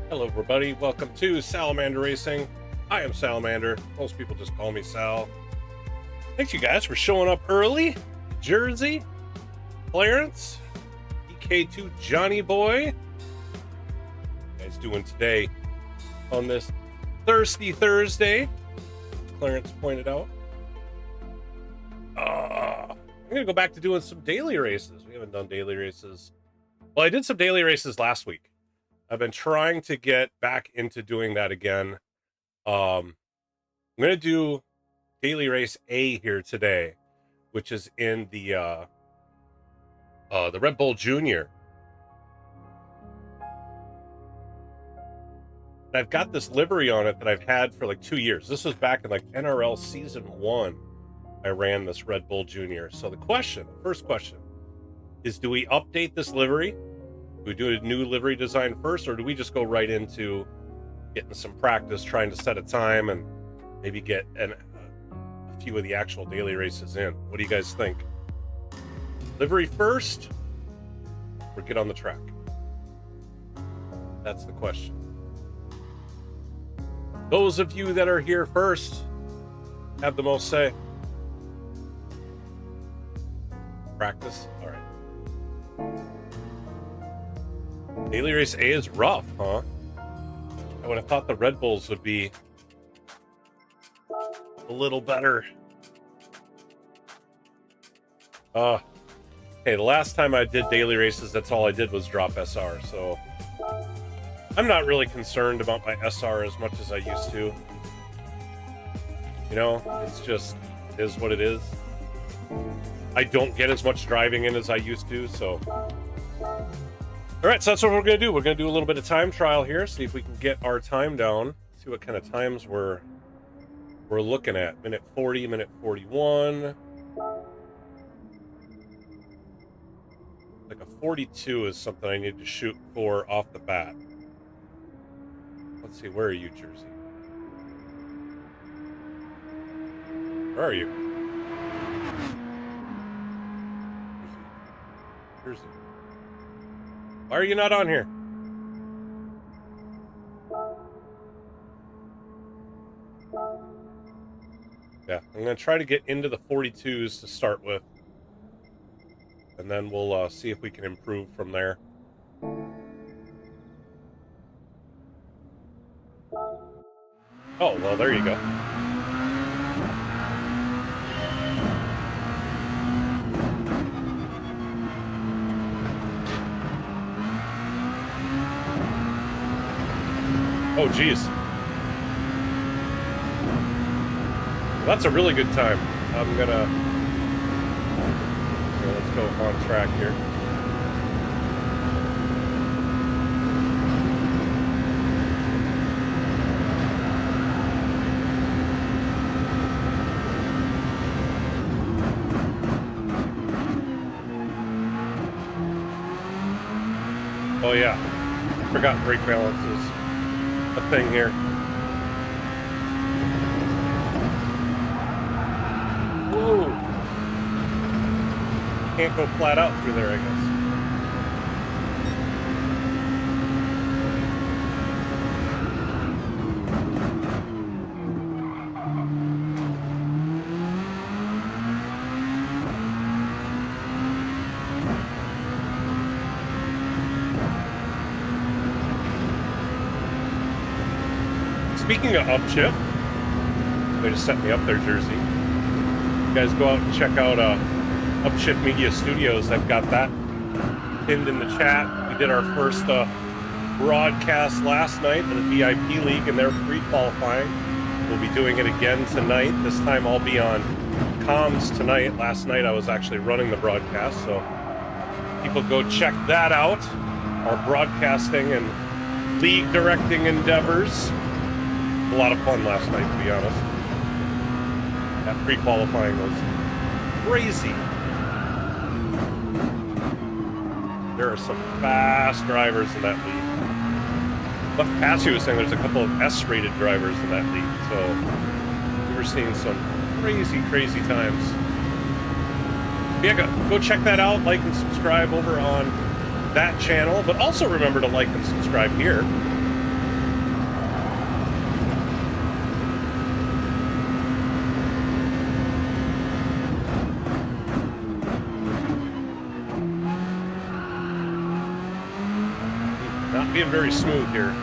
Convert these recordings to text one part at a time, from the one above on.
Hello everybody, welcome to Salamander Racing. I am Salamander. Most people just call me Sal. Thanks you guys for showing up early. Jersey, Clarence, EK2 Johnny Boy. What you guys doing today on this Thirsty Thursday, as Clarence pointed out. I'm gonna go back to doing some daily races. We haven't done daily races. Well, I did some daily races last week. I've been trying to get back into doing that again. I'm going to do Daily Race A here today, which is in the Red Bull Junior. And I've got this livery on it that I've had for like 2 years. This was back in like NRL Season 1. I ran this Red Bull Junior. So the first question, is do we update this livery? Do we do a new livery design first, or do we just go right into getting some practice, trying to set a time, and maybe get a few of the actual daily races in? What do you guys think? Livery first, or get on the track? That's the question. Those of you that are here first have the most say. Practice? All right. Daily Race A is rough, huh? I would have thought the Red Bulls would be a little better. Hey, the last time I did daily races, that's all I did was drop SR, so I'm not really concerned about my SR as much as I used to. You know, it's just, it is what it is. I don't get as much driving in as I used to, so... All right, so that's what we're going to do. We're going to do a little bit of time trial here, see if we can get our time down, see what kind of times we're looking at. Minute 40, minute 41. Like a 42 is something I need to shoot for off the bat. Let's see, where are you, Jersey? Where are you? Jersey. Why are you not on here? Yeah, I'm going to try to get into the 42s to start with. And then we'll see if we can improve from there. Oh, well, there you go. Oh, geez. Well, that's a really good time. I'm gonna... Okay, let's go on track here. Oh, yeah. Forgot brake balances. A thing here. Whoa! Can't go flat out through there, I guess. Speaking of upshift, they just set me up there, Jersey. You guys go out and check out Upshift Media Studios. I've got that pinned in the chat. We did our first broadcast last night in the VIP League, and they're pre-qualifying. We'll be doing it again tonight. This time I'll be on comms tonight. Last night I was actually running the broadcast, so people go check that out. Our broadcasting and league directing endeavors. A lot of fun last night, to be honest. That pre-qualifying was crazy. There are some fast drivers in that league. Left Cassie was saying there's a couple of S-rated drivers in that league, so we were seeing some crazy times. Yeah, go check that out. Like and subscribe over on that channel, but also remember to like and subscribe here. being very smooth here.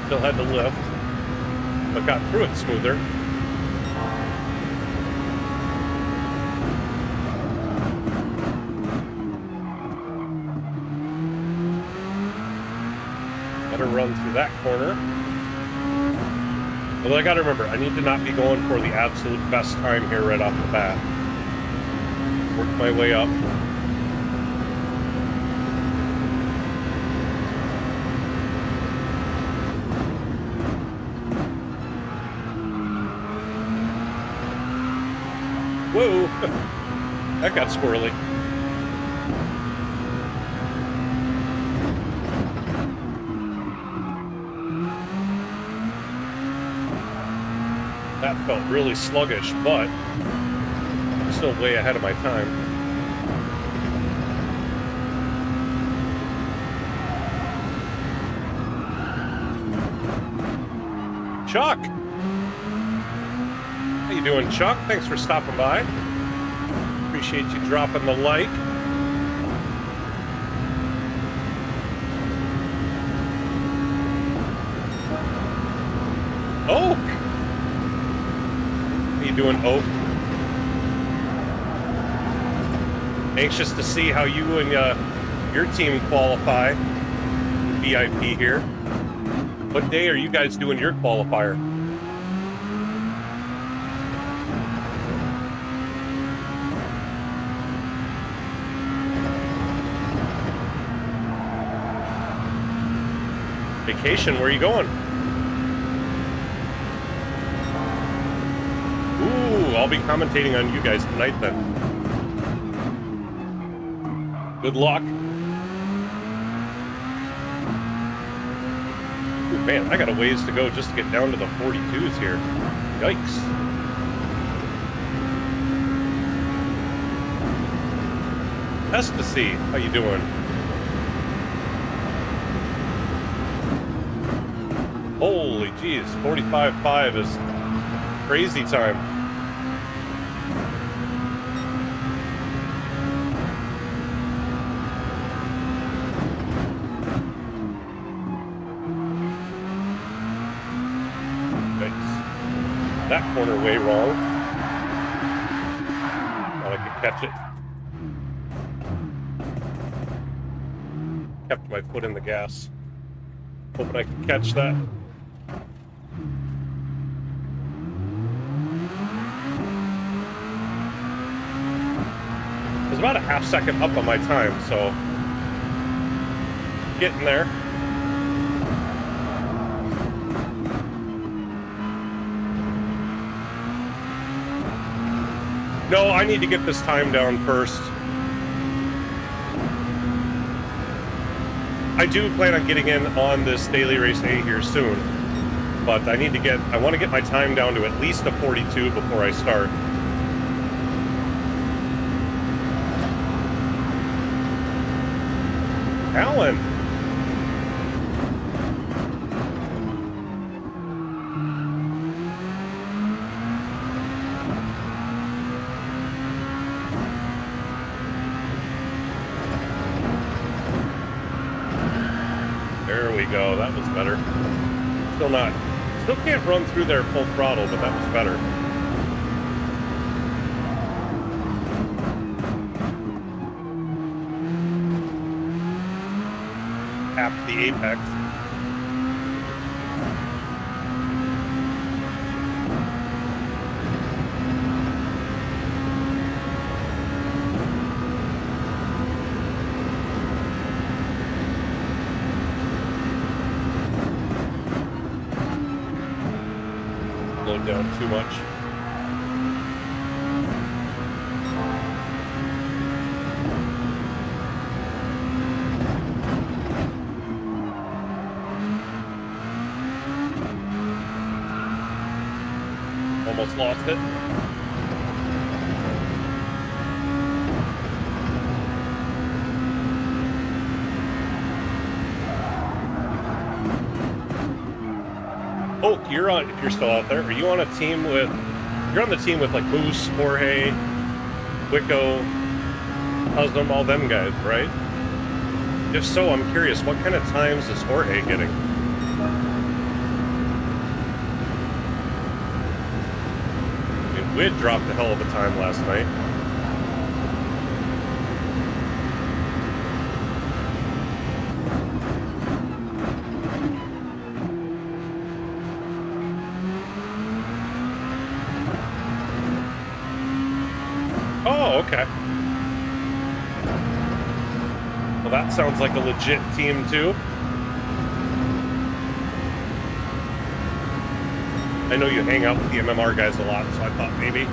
Still had to lift, but got through it smoother. Better run through that corner. Although I gotta remember, I need to not be going for the absolute best time here right off the bat. Work my way up. Whoa! That got squirrely. That felt really sluggish, but I'm still way ahead of my time. Chuck! How you doing, Chuck? Thanks for stopping by. Appreciate you dropping the like. Oak! How you doing, Oak? Anxious to see how you and your team qualify. VIP here. What day are you guys doing your qualifier? Vacation, where are you going? Ooh, I'll be commentating on you guys tonight then. Good luck. Ooh, man, I got a ways to go just to get down to the 42s here. Yikes. Ecstasy, how you doing? Holy jeez, 45.5 is crazy time. Thanks. That corner way wrong. Thought I could catch it. Kept my foot in the gas. Hoping I could catch that. About a half second up on my time, so getting there. No, I need to get this time down first. I do plan on getting in on this daily race A here soon, but I want to get my time down to at least a 42 before I start. Alan. There we go. That was better. Still can't run through there full throttle, but that was better. Tapped the apex. Slowed down too much. Almost lost it. Oak, you're on, if you're still out there, are you on a team with You're on the team with like Moose, Jorge, Wicco, Husband, all them guys, right? If so, I'm curious, what kind of times is Jorge getting? I mean, Wid dropped a hell of a time last night. Oh, okay. Well, that sounds like a legit team, too. I know you hang out with the MMR guys a lot, so I thought maybe.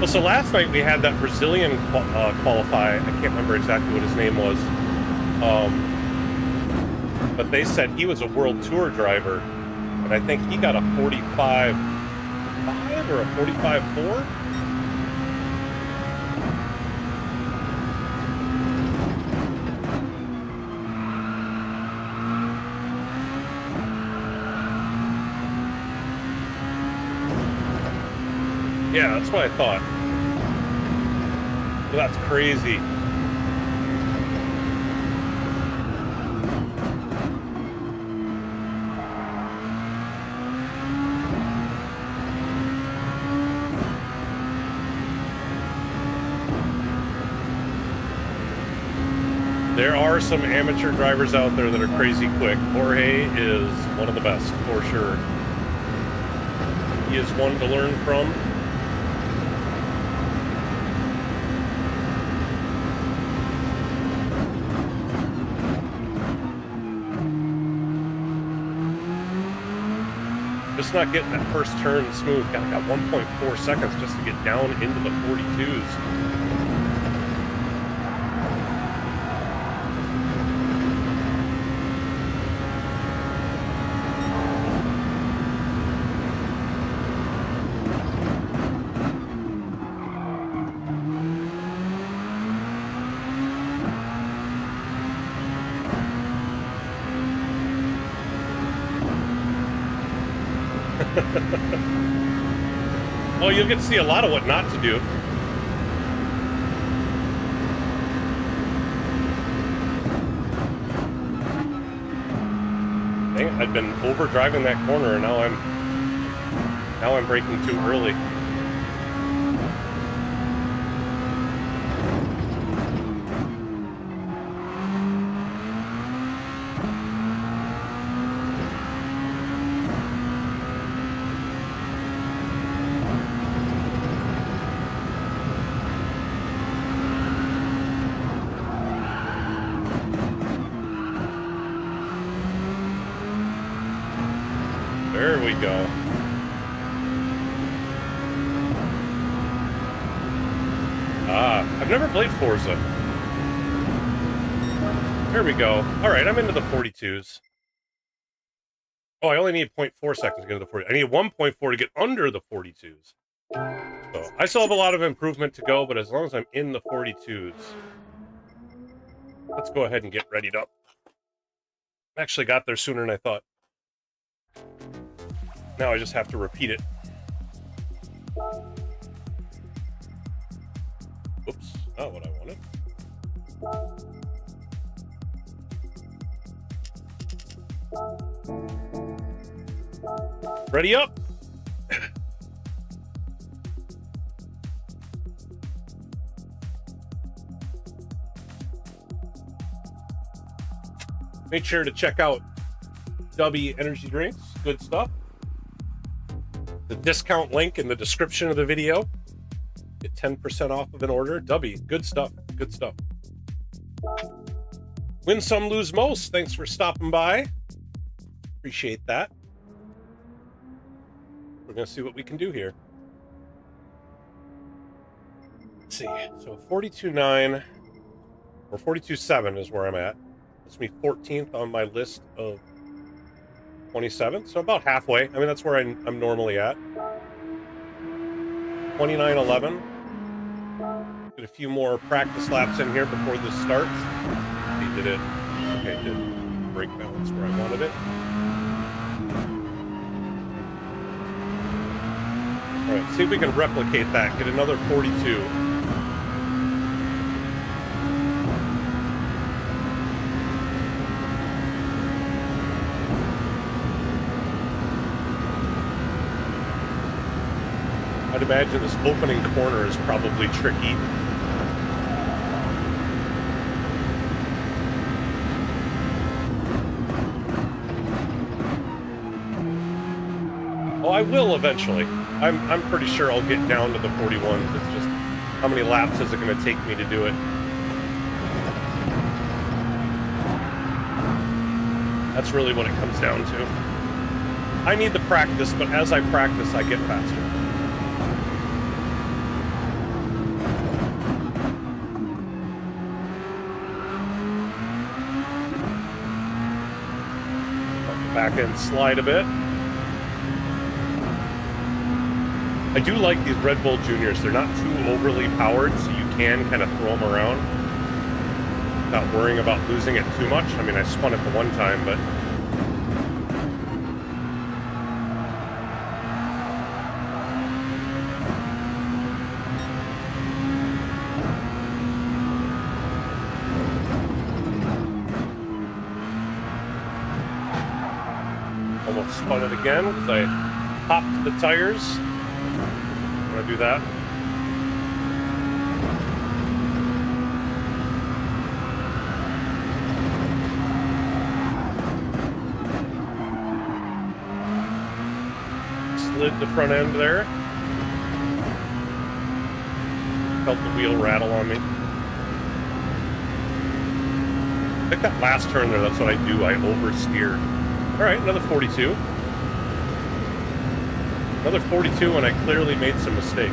Well, so last night we had that Brazilian qualify. I can't remember exactly what his name was. But they said he was a World Tour driver. And I think he got a 45.5 or a 45.4. Yeah, that's what I thought. Well, that's crazy. There are some amateur drivers out there that are crazy quick. Jorge is one of the best, for sure. He is one to learn from. Just not getting that first turn smooth. Got 1.4 seconds just to get down into the 42s. Well, you'll get to see a lot of what not to do. Dang it, I'd been over driving that corner, and now I'm braking too early. There we go. I've never played Forza. There we go. All right, I'm into the 42s. Oh, I only need 0.4 seconds to get to the 40. I need 1.4 to get under the 42s. So I still have a lot of improvement to go, but as long as I'm in the 42s, let's go ahead and get readied up. I actually got there sooner than I thought. Now I just have to repeat it. Oops, not what I wanted. Ready up! Make sure to check out Dubby Energy Drinks. Good stuff. The discount link in the description of the video. Get 10% off of an order. Dubby, good stuff. Good stuff. Win some, lose most. Thanks for stopping by. Appreciate that. We're going to see what we can do here. Let's see. So 42.9 or 42.7 is where I'm at. It's me 14th on my list of 27, so about halfway. I mean, that's where I'm normally at. 29:11. Get a few more practice laps in here before this starts. He did it. Okay, did brake balance where I wanted it. All right, see if we can replicate that. Get another 42. I'd imagine this opening corner is probably tricky. Oh, I will eventually. I'm pretty sure I'll get down to the 41s. It's just how many laps is it going to take me to do it? That's really what it comes down to. I need the practice, but as I practice, I get faster. Back end slide a bit. I do like these Red Bull Juniors. They're not too overly powered, so you can kind of throw them around without worrying about losing it too much. I mean, I spun it the one time, but almost spun it again because I popped the tires. I'm gonna do that. Slid the front end there. Felt the wheel rattle on me. I think that last turn there, that's what I do. I oversteer. All right, another 42. Another 42 when I clearly made some mistakes.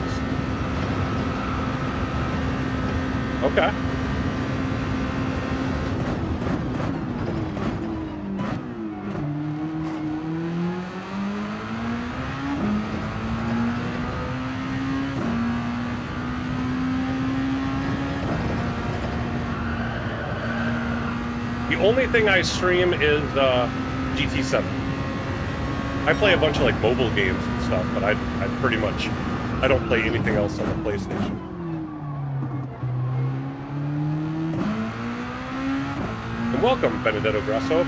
Okay. The only thing I stream is GT7. I play a bunch of like mobile games and stuff, but I pretty much I don't play anything else on the PlayStation. And welcome, Benedetto Grasso.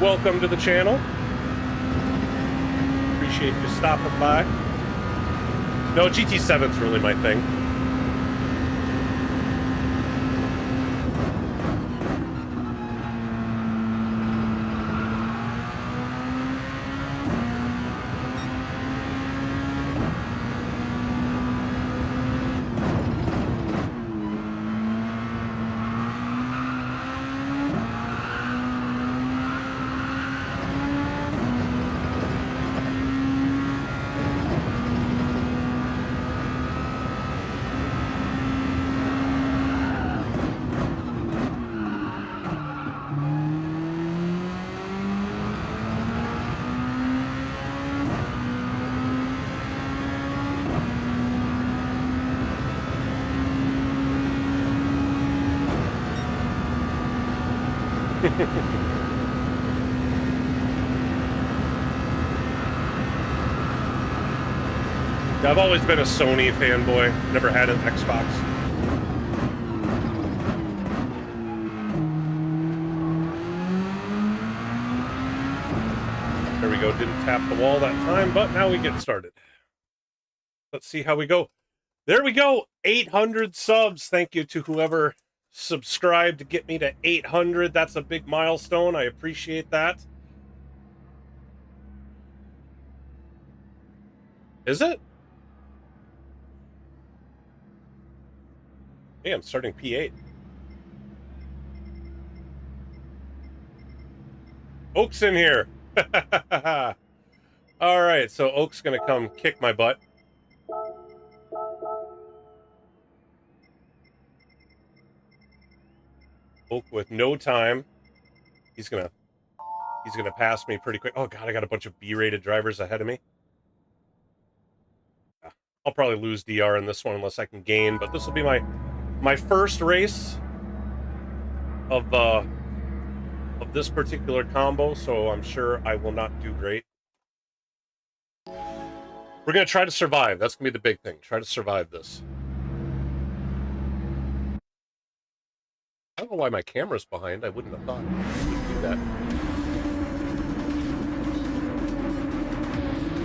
Welcome to the channel. Appreciate you stopping by. No, GT7's really my thing. I've always been a Sony fanboy, never had an Xbox. There we go, didn't tap the wall that time, but now we get started. Let's see how we go. There we go, 800 subs. Thank you to whoever subscribed to get me to 800. That's a big milestone. I appreciate that. Is it? Hey, I'm starting P8. Oak's in here. All right, so Oak's gonna come kick my butt. Oak with no time. He's gonna pass me pretty quick. Oh god, I got a bunch of B-rated drivers ahead of me. I'll probably lose DR in this one unless I can gain, but this will be my first race of this particular combo, so I'm sure I will not do great. We're going to try to survive. That's going to be the big thing. Try to survive this. I don't know why my camera's behind. I wouldn't have thought I would do that.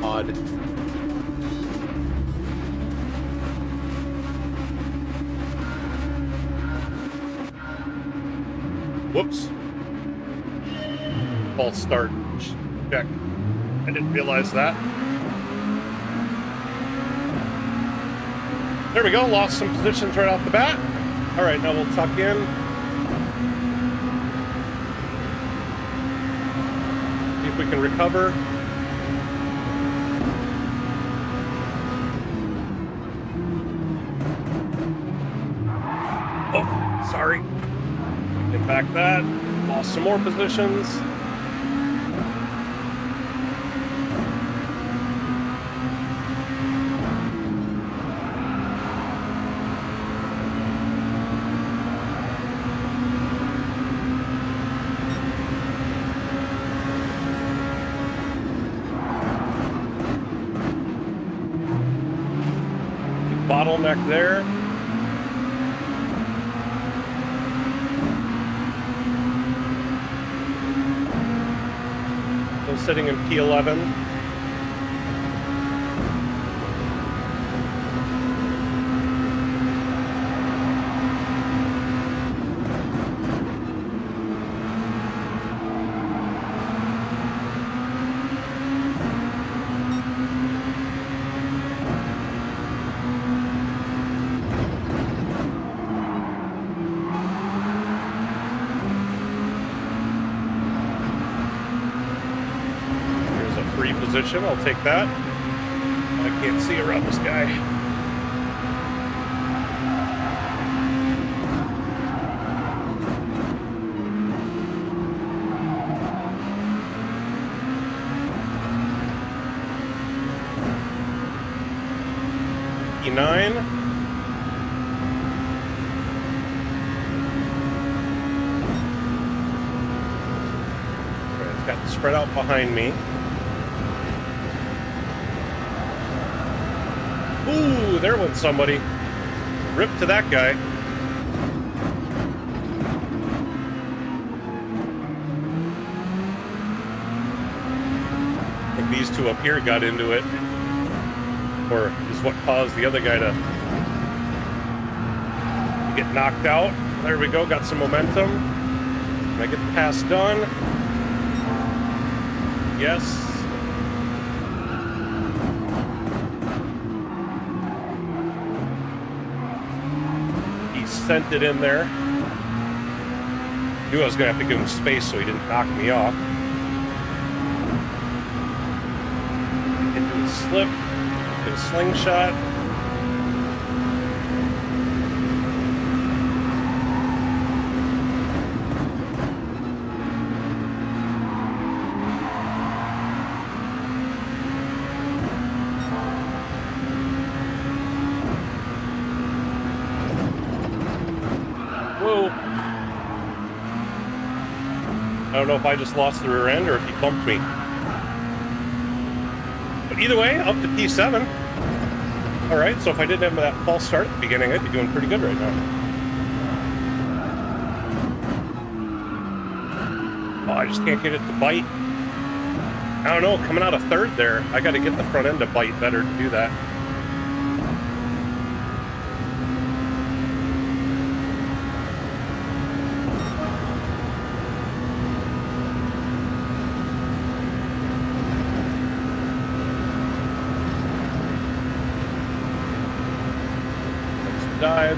Odd. Whoops. False start. Check. I didn't realize that. There we go. Lost some positions right off the bat. All right, now we'll tuck in. See if we can recover. Oh, sorry. Get back that. Lost some more positions. Bottleneck there. Still sitting in P11. Position. I'll take that. I can't see around this guy. E9. Right, it's got spread out behind me. Ooh, there went somebody. Rip to that guy. I think these two up here got into it. Or is what caused the other guy to get knocked out. There we go, got some momentum. Can I get the pass done? Yes. Sent it in there. Knew I was going to have to give him space so he didn't knock me off. Into a slip, into a slingshot. I don't know if I just lost the rear end or if he bumped me. But either way, up to P7. Alright, so if I didn't have that false start at the beginning, I'd be doing pretty good right now. Oh, I just can't get it to bite. I don't know, coming out of third there, I gotta get the front end to bite better to do that. Dive.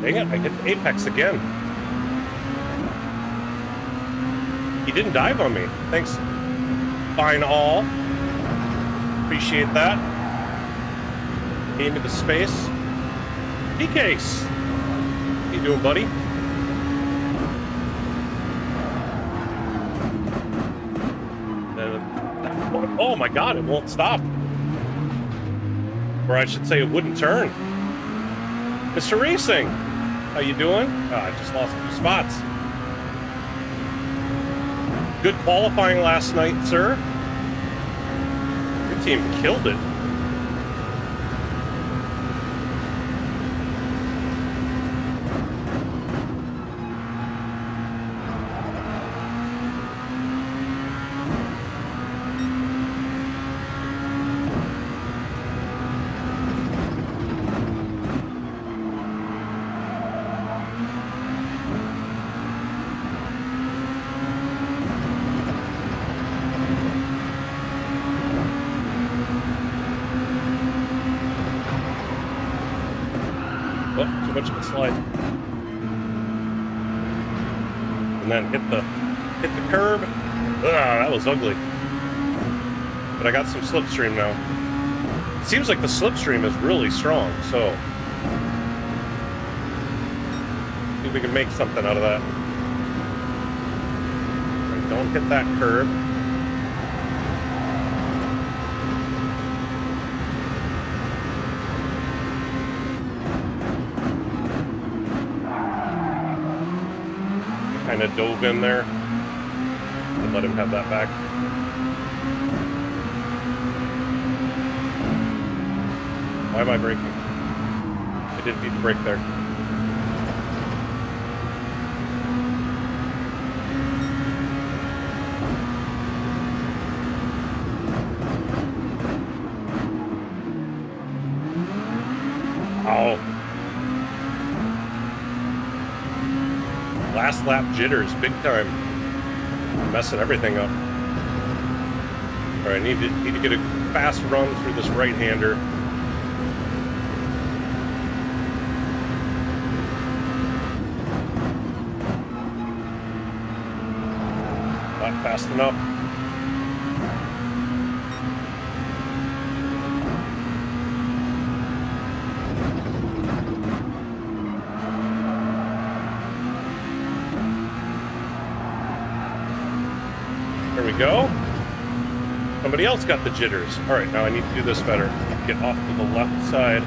Dang it, I hit the apex again. He didn't dive on me. Thanks, fine all. Appreciate that. Gave me the space. D-Case. How you doing, buddy? Then Oh my God, it won't stop. Or I should say it wouldn't turn. Mr. Racing, how you doing? I just lost a few spots. Good qualifying last night, sir. Your team killed it. Too much of a slide. And then hit the curb. Ugh, that was ugly. But I got some slipstream now. It seems like the slipstream is really strong, so see if we can make something out of that. Right, don't hit that curb. Kind of dove in there and let him have that back. Why am I braking? I didn't need to brake there. Ow. Last lap jitters, big time. Messing everything up. Alright, need to get a fast run through this right-hander. Not fast enough. There we go. Somebody else got the jitters. All right, now I need to do this better. Get off to the left side.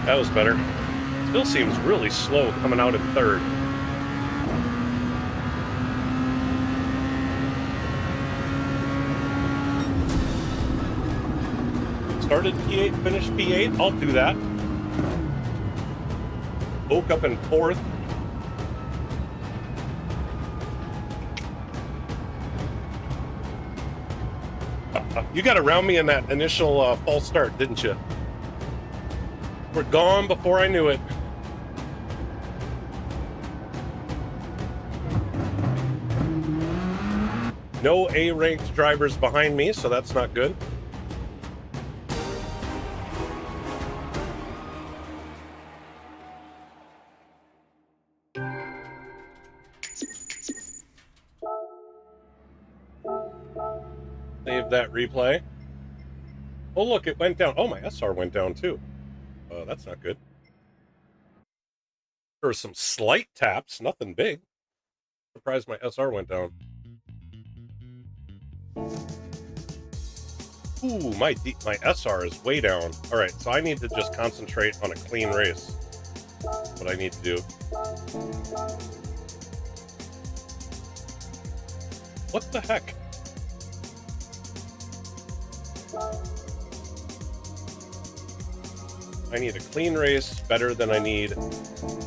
That was better. Still seems really slow coming out in third. Started P8, finished P8. I'll do that. Woke up in fourth. You got around me in that initial false start, didn't you? We're gone before I knew it. No A-ranked drivers behind me, so that's not good. Save that replay. Oh, look, it went down. Oh, my SR went down, too. That's not good. There were some slight taps, nothing big. Surprised my SR went down. Ooh, my SR is way down. All right, so I need to just concentrate on a clean race. That's what I need to do. What the heck? I need a clean race better than I need a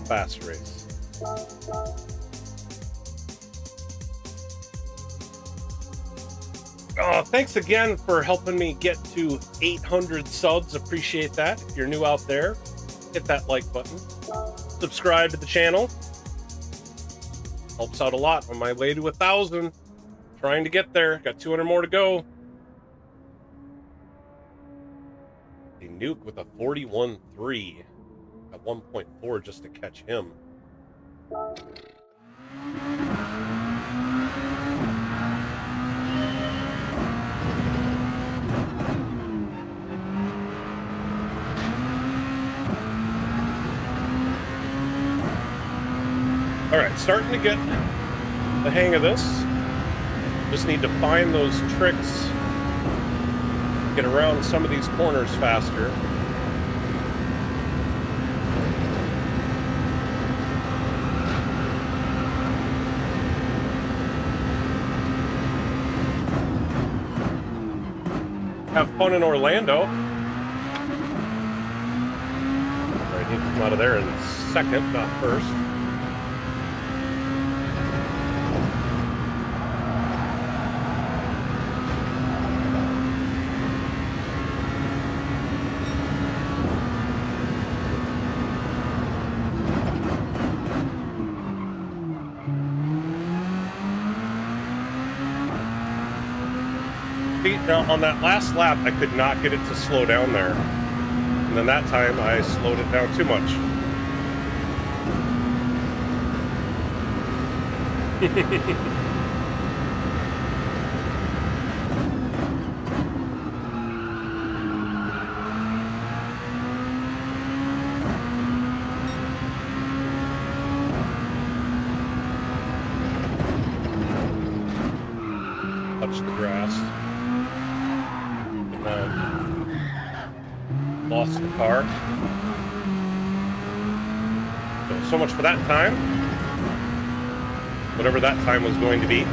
fast race. Oh, thanks again for helping me get to 800 subs. Appreciate that. If you're new out there, hit that like button. Subscribe to the channel. Helps out a lot. On my way to 1,000. Trying to get there. Got 200 more to go. A nuke with a 41.3 at 1.4 just to catch him. All right, starting to get the hang of this. Just need to find those tricks, get around some of these corners faster. Have fun in Orlando. I need to come out of there in second, not first. Now, on that last lap, I could not get it to slow down there. And then that time, I slowed it down too much. Touch the grass. Lost the car. So much for that time. Whatever that time was going to be.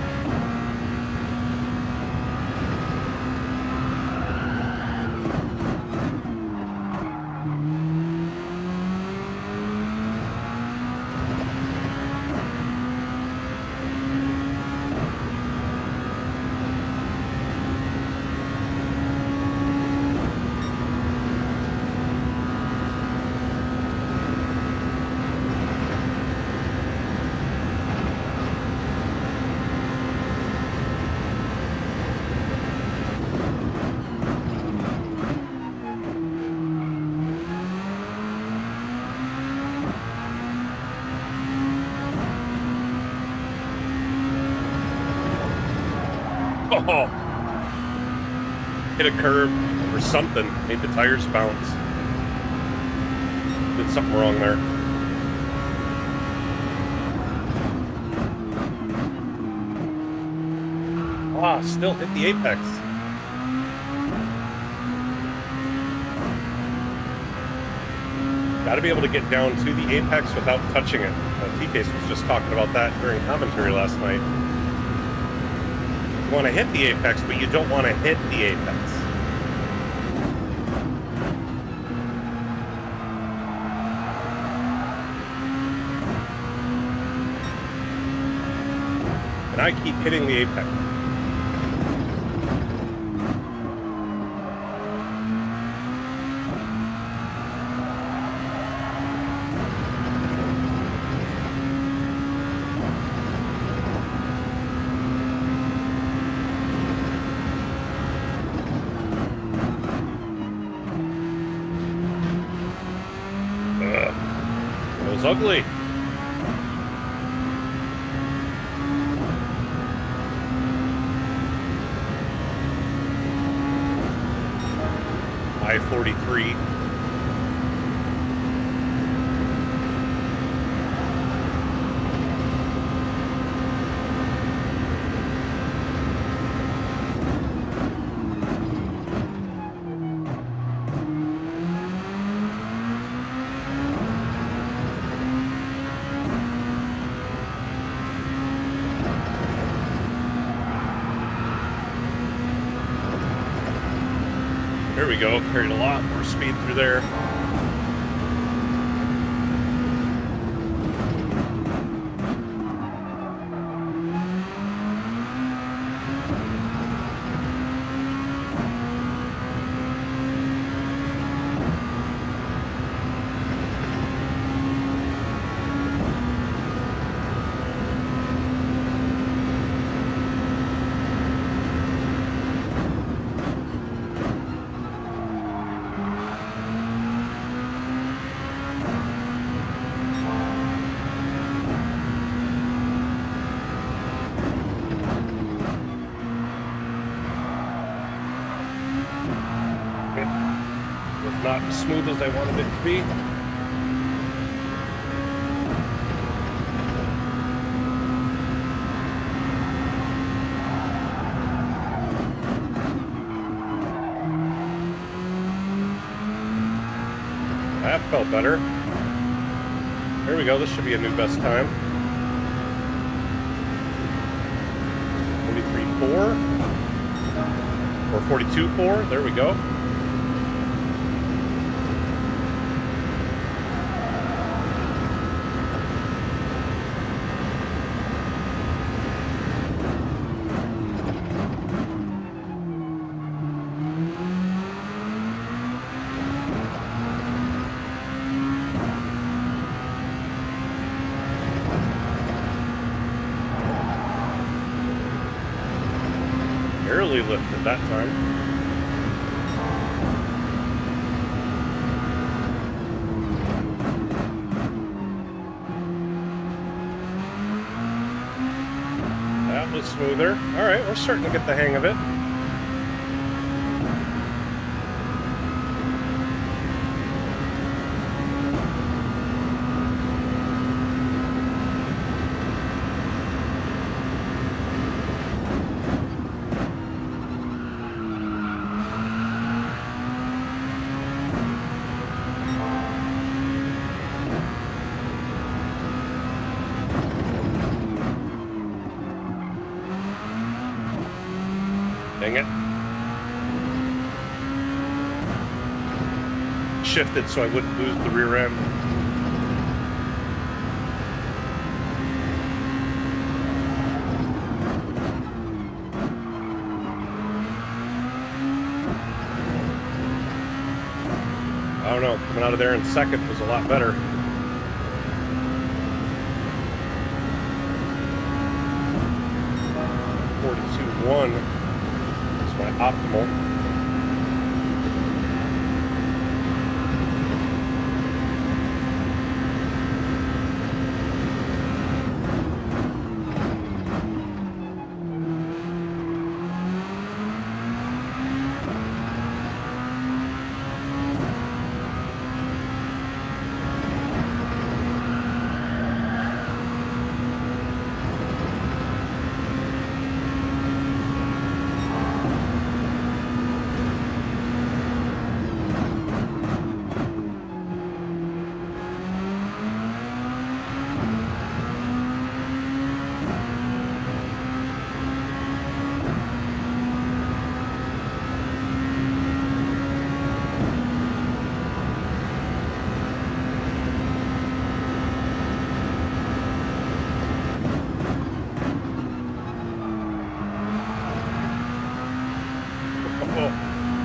Oh, hit a curb or something, made the tires bounce. Did something wrong there. Ah, still hit the apex. Got to be able to get down to the apex without touching it. T-Case was just talking about that during commentary last night. You want to hit the apex, but you don't want to hit the apex. And I keep hitting the apex. Ugly. I-43. There we go, carried a lot more speed through there. Not as smooth as I wanted it to be. Felt better. There we go. This should be a new best time. 43.4 or 42.4. There we go. Barely lifted that time. That was smoother. All right, we're starting to get the hang of it. Dang it. Shifted so I wouldn't lose the rear end. I don't know, coming out of there in second was a lot better. .42.1 is my optimal.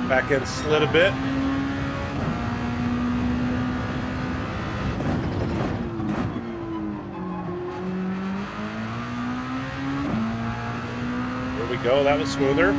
Back end slid a bit. There we go, that was smoother.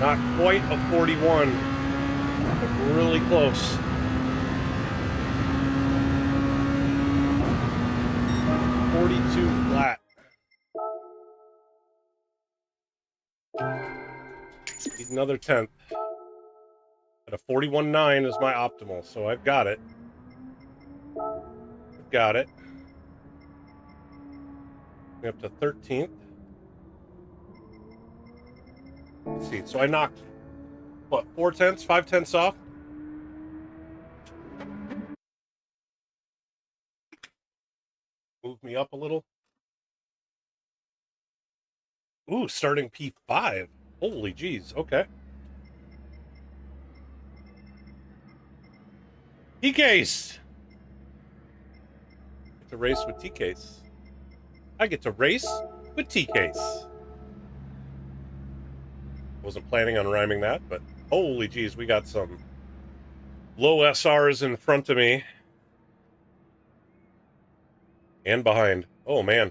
Not quite a 41, but really close. .42 flat. Need another 10th. At a 41.9 is my optimal, so I've got it. I've got it. Up to 13th. Let's see, so I knocked, what, 4/10, 5/10 off? Move me up a little. Ooh, starting P5. Holy jeez, okay. T-Case! I get to race with T-Case. I get to race with T-Case. Wasn't planning on rhyming that, but holy geez, we got some low SRs in front of me. And behind. Oh, man.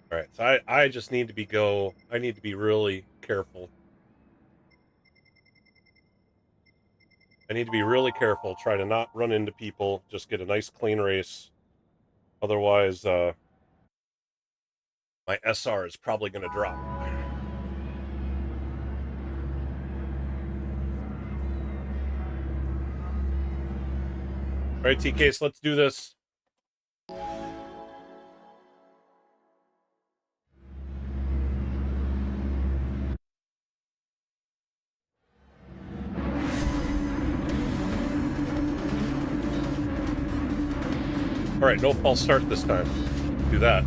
All right, so I just need to I need to be really careful. I need to be really careful, try to not run into people, just get a nice clean race. Otherwise, my SR is probably going to drop. All right, TK, so let's do this. All right, no false start this time. Do that.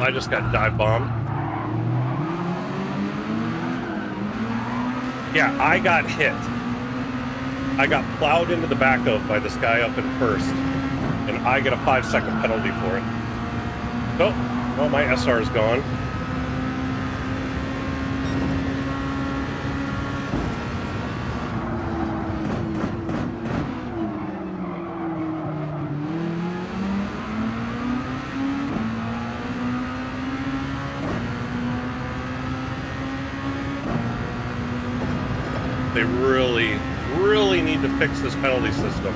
I just got dive bombed. Yeah, I got hit. I got plowed into the back of by this guy up in first, and I get a 5-second penalty for it. Oh, well, my SR is gone. They really need to fix this penalty system.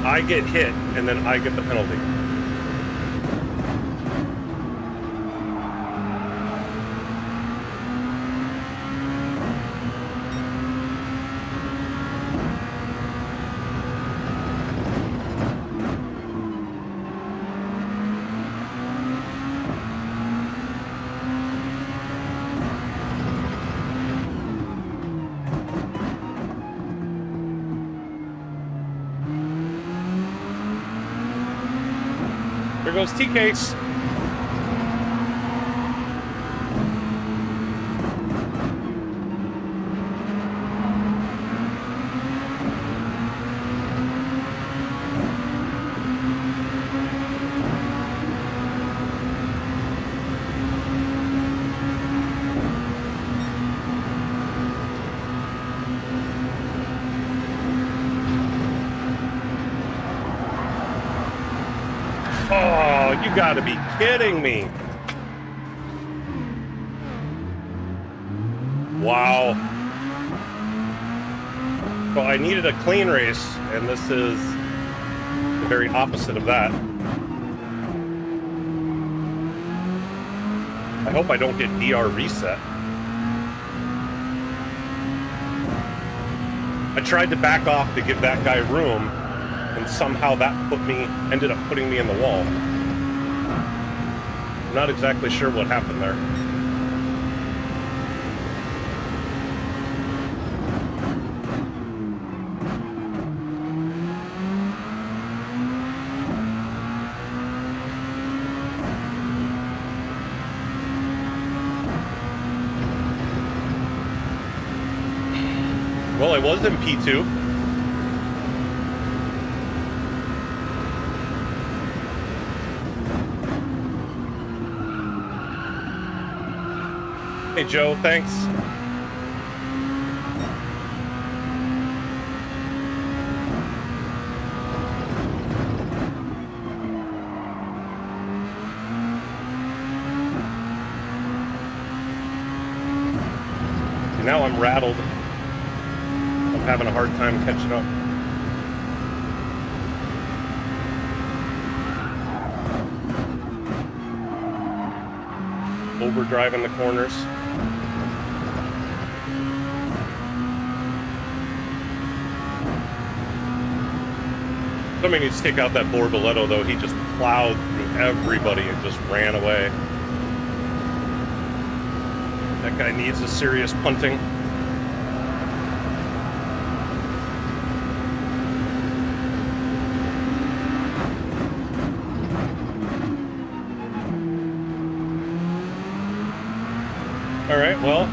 I get hit, and then I get the penalty. There goes T-Case. Oh, you gotta be kidding me. Wow. So I needed a clean race, and this is the very opposite of that. I hope I don't get DR reset. I tried to back off to give that guy room, and somehow that ended up putting me in the wall. Not exactly sure what happened there. Well, I was in P2. Hey, Joe, thanks. Now I'm rattled. I'm having a hard time catching up. Overdriving the corners. Somebody needs to take out that Borboletto, though. He just plowed through everybody and just ran away. That guy needs a serious punting. All right, well,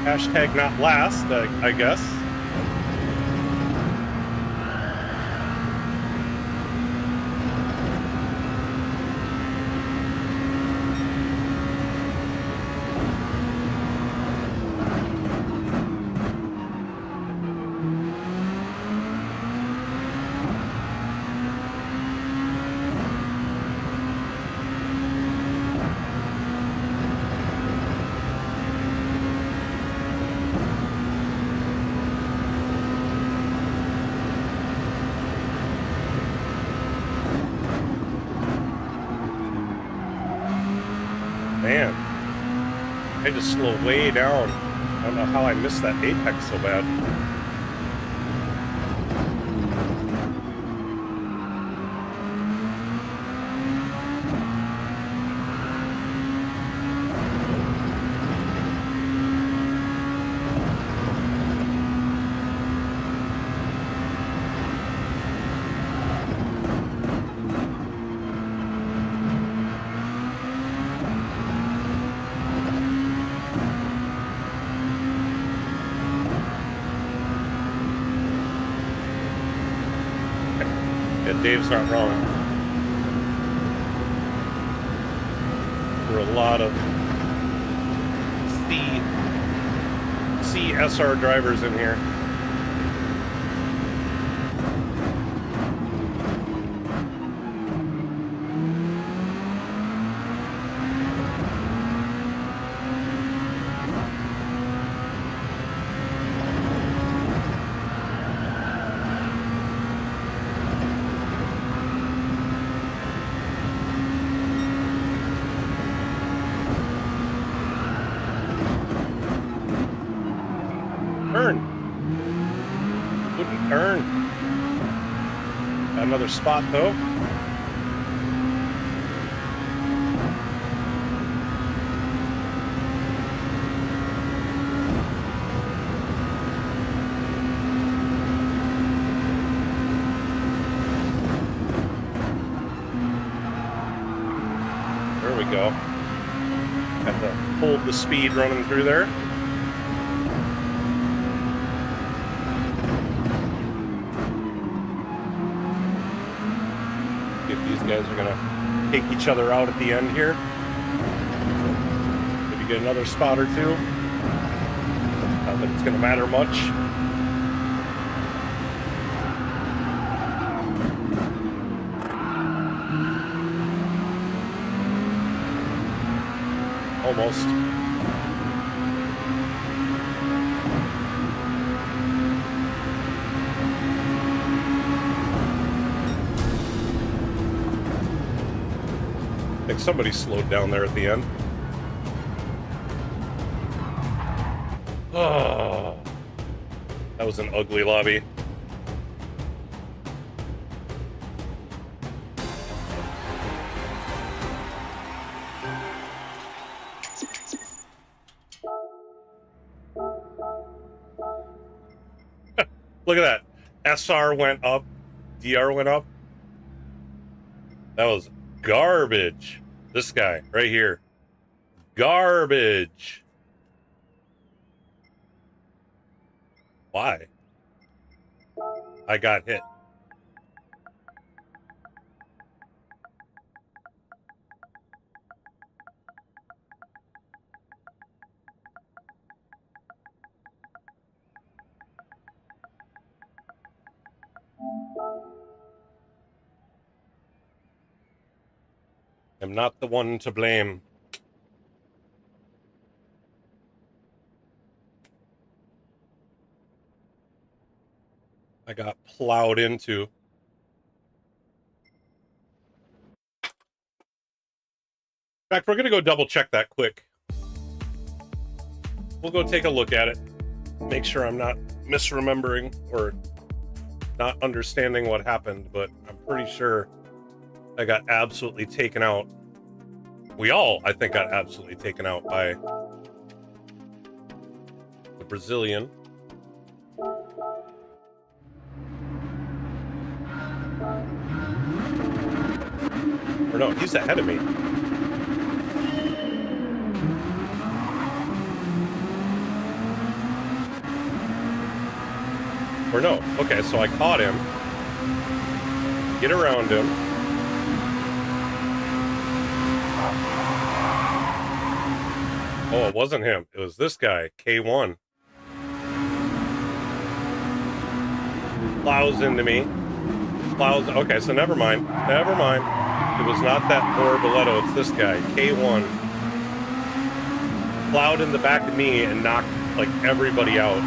hashtag not last, I guess. to slow way down. I don't know how I missed that apex so bad. Dave's not wrong. There are a lot of CSR drivers in here. Wouldn't turn. Got another spot though. There we go. Have to hold the speed running through there. Guys are gonna take each other out at the end here. Maybe get another spot or two. Not that it's gonna matter much. Almost. I think somebody slowed down there at the end. Oh, that was an ugly lobby. Look at that. SR went up, DR went up. That was garbage. This guy right here. Garbage. Why? I got hit. I'm not the one to blame. I got plowed into. In fact, we're going to go double check that quick. We'll go take a look at it. Make sure I'm not misremembering or not understanding what happened, but I'm pretty sure I got absolutely taken out. We all, I think, got absolutely taken out by the Brazilian. Or no, he's ahead of me. Or no, okay, so I caught him. Get around him. Oh, it wasn't him. It was this guy, K1. Plows into me. Plows. Okay, so never mind. Never mind. It was not that poor Boletto. It's this guy, K1. Plowed in the back of me and knocked, like, everybody out.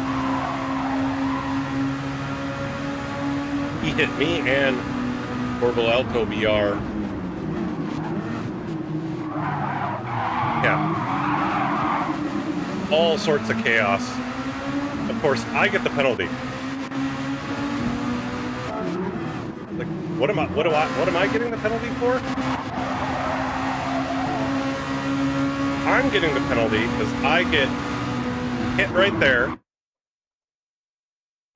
He hit me and Coldblight BR. Yeah. all sorts of chaos. Of course, I get the penalty. Like, what am I getting the penalty for? I'm getting the penalty because I get hit right there,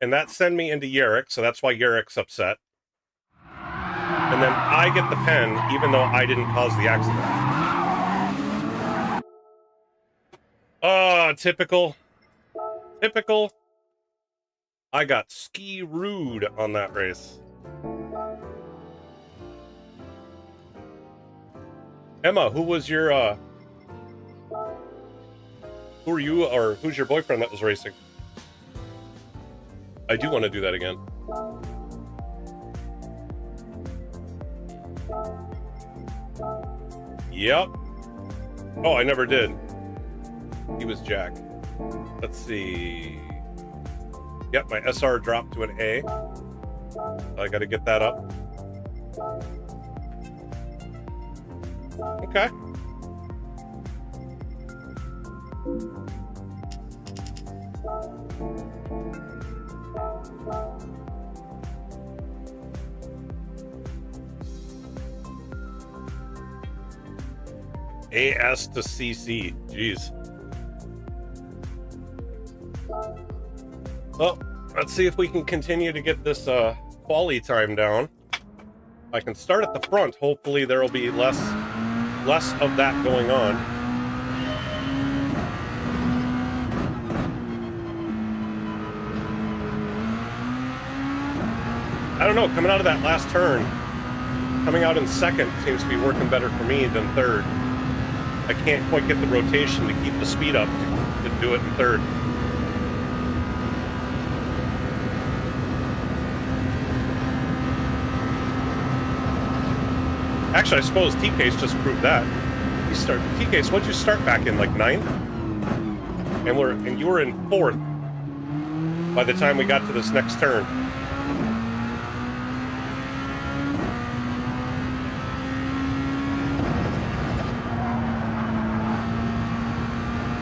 and that send me into Yerrick, so that's why Yerrick's upset. And then I get the pen, even though I didn't cause the accident. Oh, typical. Typical. I got ski-rooed on that race. Emma, who was your, who are you, or who's your boyfriend that was racing? I do want to do that again. Yep. Oh, I never did. He was Jack. Let's see. Yep, my SR dropped to an A. I got to get that up. Okay. AS to CC. Jeez. Well, let's see if we can continue to get this quali time down. If I can start at the front, hopefully there will be less of that going on. I don't know, coming out of that last turn, coming out in second seems to be working better for me than third. I can't quite get the rotation to keep the speed up to do it in third. Actually, I suppose T-Case just proved that. T-Case, what'd you start back in, like 9th? And you were in 4th by the time we got to this next turn.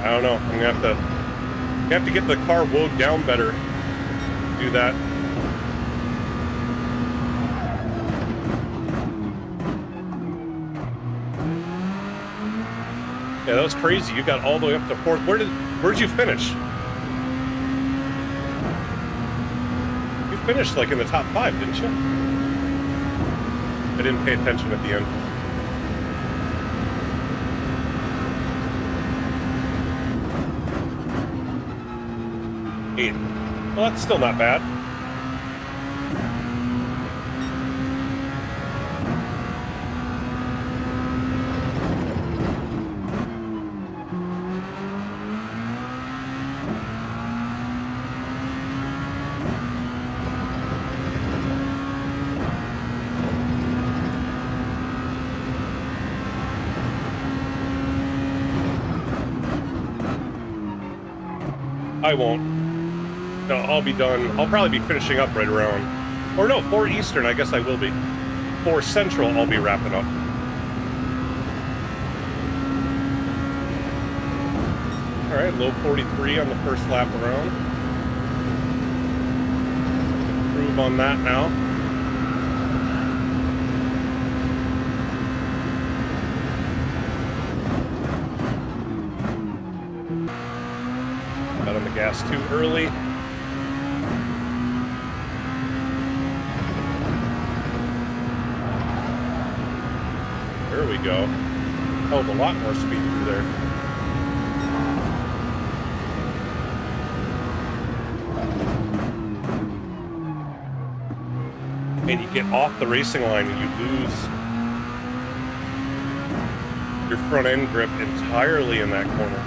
I don't know. I'm gonna have to get the car woed down better to do that. Yeah, that was crazy. You got all the way up to 4th. Where'd you finish? You finished like in the top 5, didn't you? I didn't pay attention at the end. Well, that's still not bad. I won't. No, I'll be done. I'll probably be finishing up right around... Or no, 4 Eastern, I guess I will be. 4 Central, I'll be wrapping up. Alright, low 43 on the first lap around. Improve on that now. Got on the gas too early. There we go. Held a lot more speed through there. And you get off the racing line and you lose your front end grip entirely in that corner.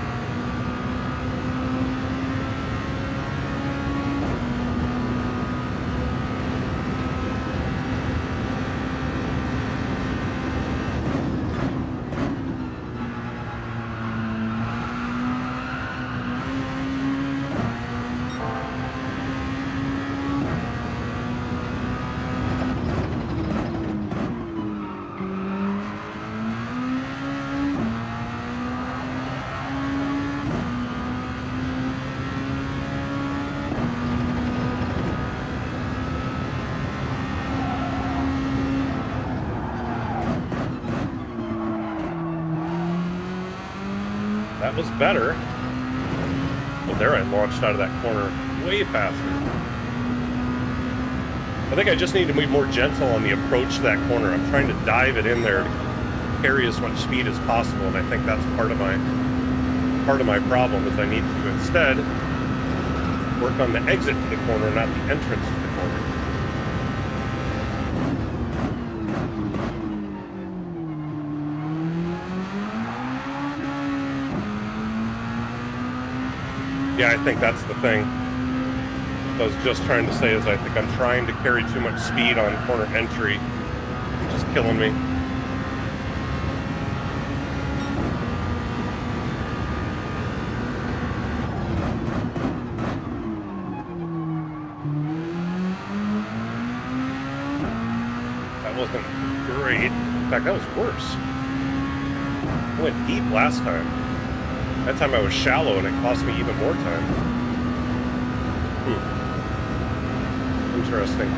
That was better. Well, there I launched out of that corner way faster. I think I just need to be more gentle on the approach to that corner. I'm trying to dive it in there to carry as much speed as possible, and I think that's part of my problem is I need to instead work on the exit to the corner, not the entrance to the corner. Yeah, I think that's the thing. What I was just trying to say is I think I'm trying to carry too much speed on corner entry. It's just killing me. That wasn't great. In fact, that was worse. I went deep last time. That time I was shallow and it cost me even more time. Interesting.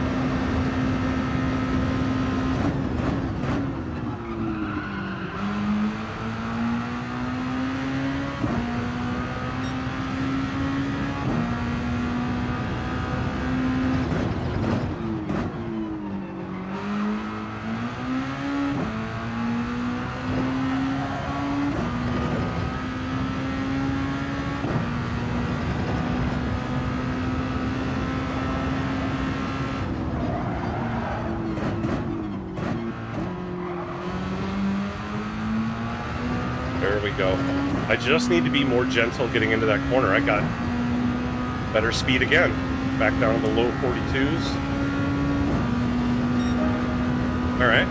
There we go. I just need to be more gentle getting into that corner. I got better speed again. Back down to low 42s. All right.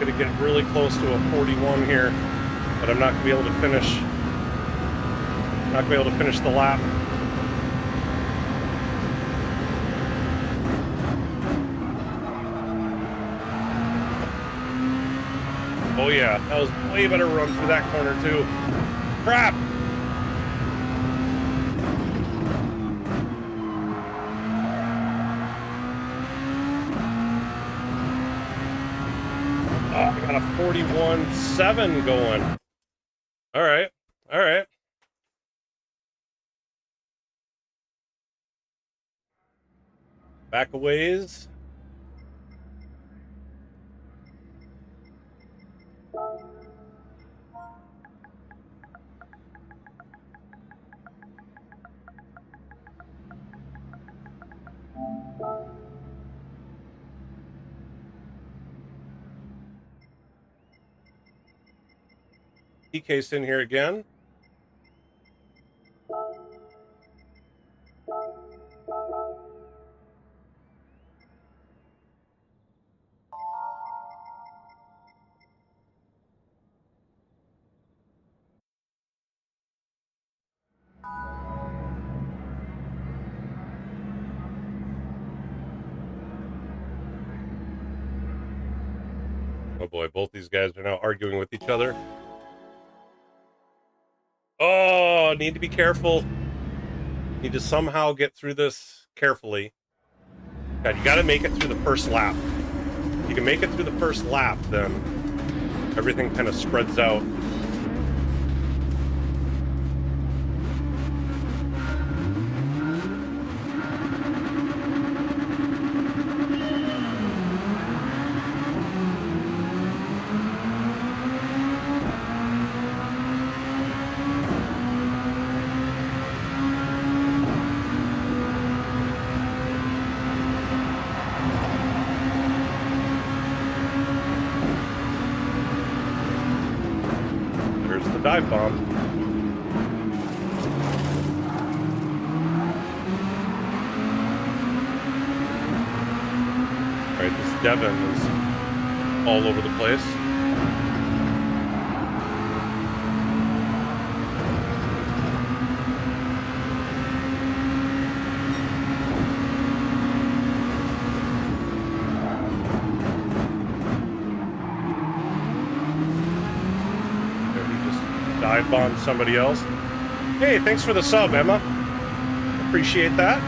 Gonna get really close to a 41 here, but I'm not gonna be able to finish. Not gonna be able to finish the lap. Oh yeah, that was way better run through that corner too. Crap! I got a 41.7 going. All right. All right. Back a ways. PK's in here again. Oh boy, both these guys are now arguing with each other. Oh, need to be careful. Need to somehow get through this carefully. God, you got to make it through the first lap. If you can make it through the first lap, then everything kind of spreads out. Dive bomb. Devon is all over the place. Dive on somebody else. Hey, thanks for the sub, Emma. Appreciate that.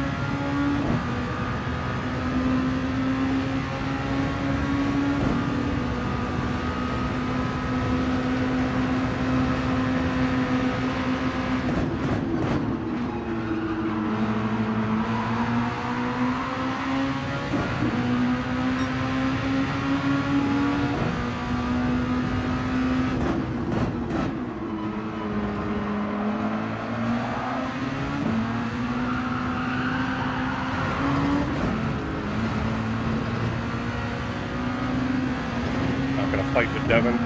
Fight with Devon.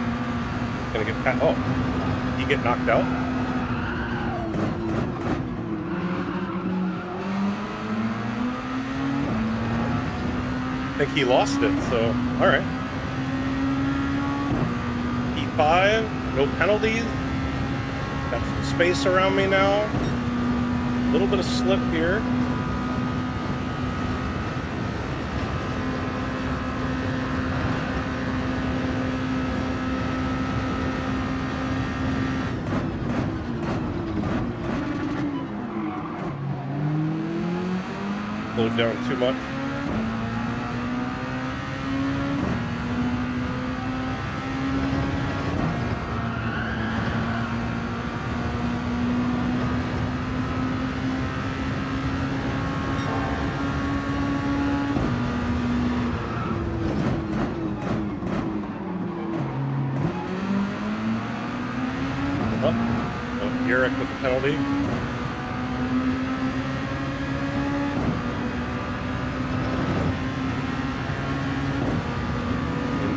Gonna get past. Oh, he get knocked out. I think he lost it. So, all right. P5, no penalties. Got some space around me now. A little bit of slip here. Slowed down too much. Oh, Eric with the penalty.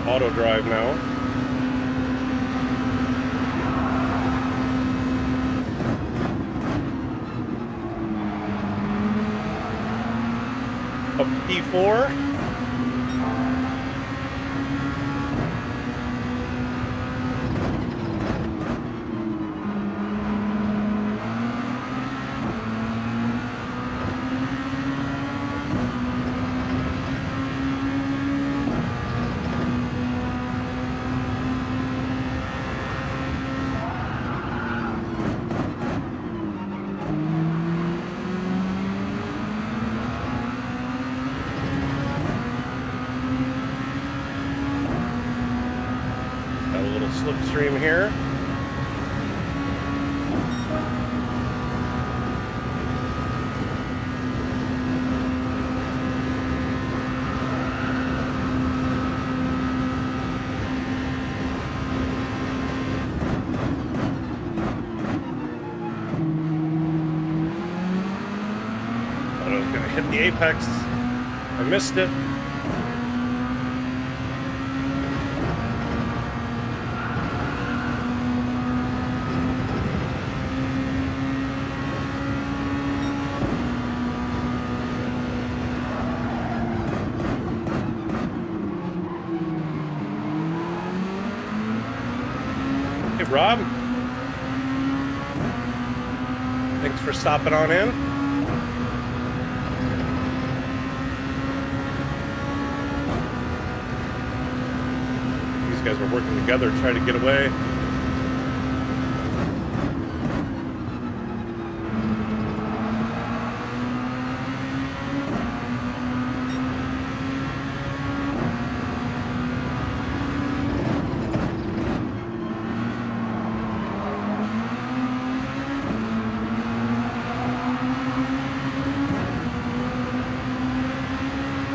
Auto drive now. Up P4. Slipstream here. Thought I was going to hit the apex. I missed it. Rob, thanks for stopping on in. These guys are working together to try to get away.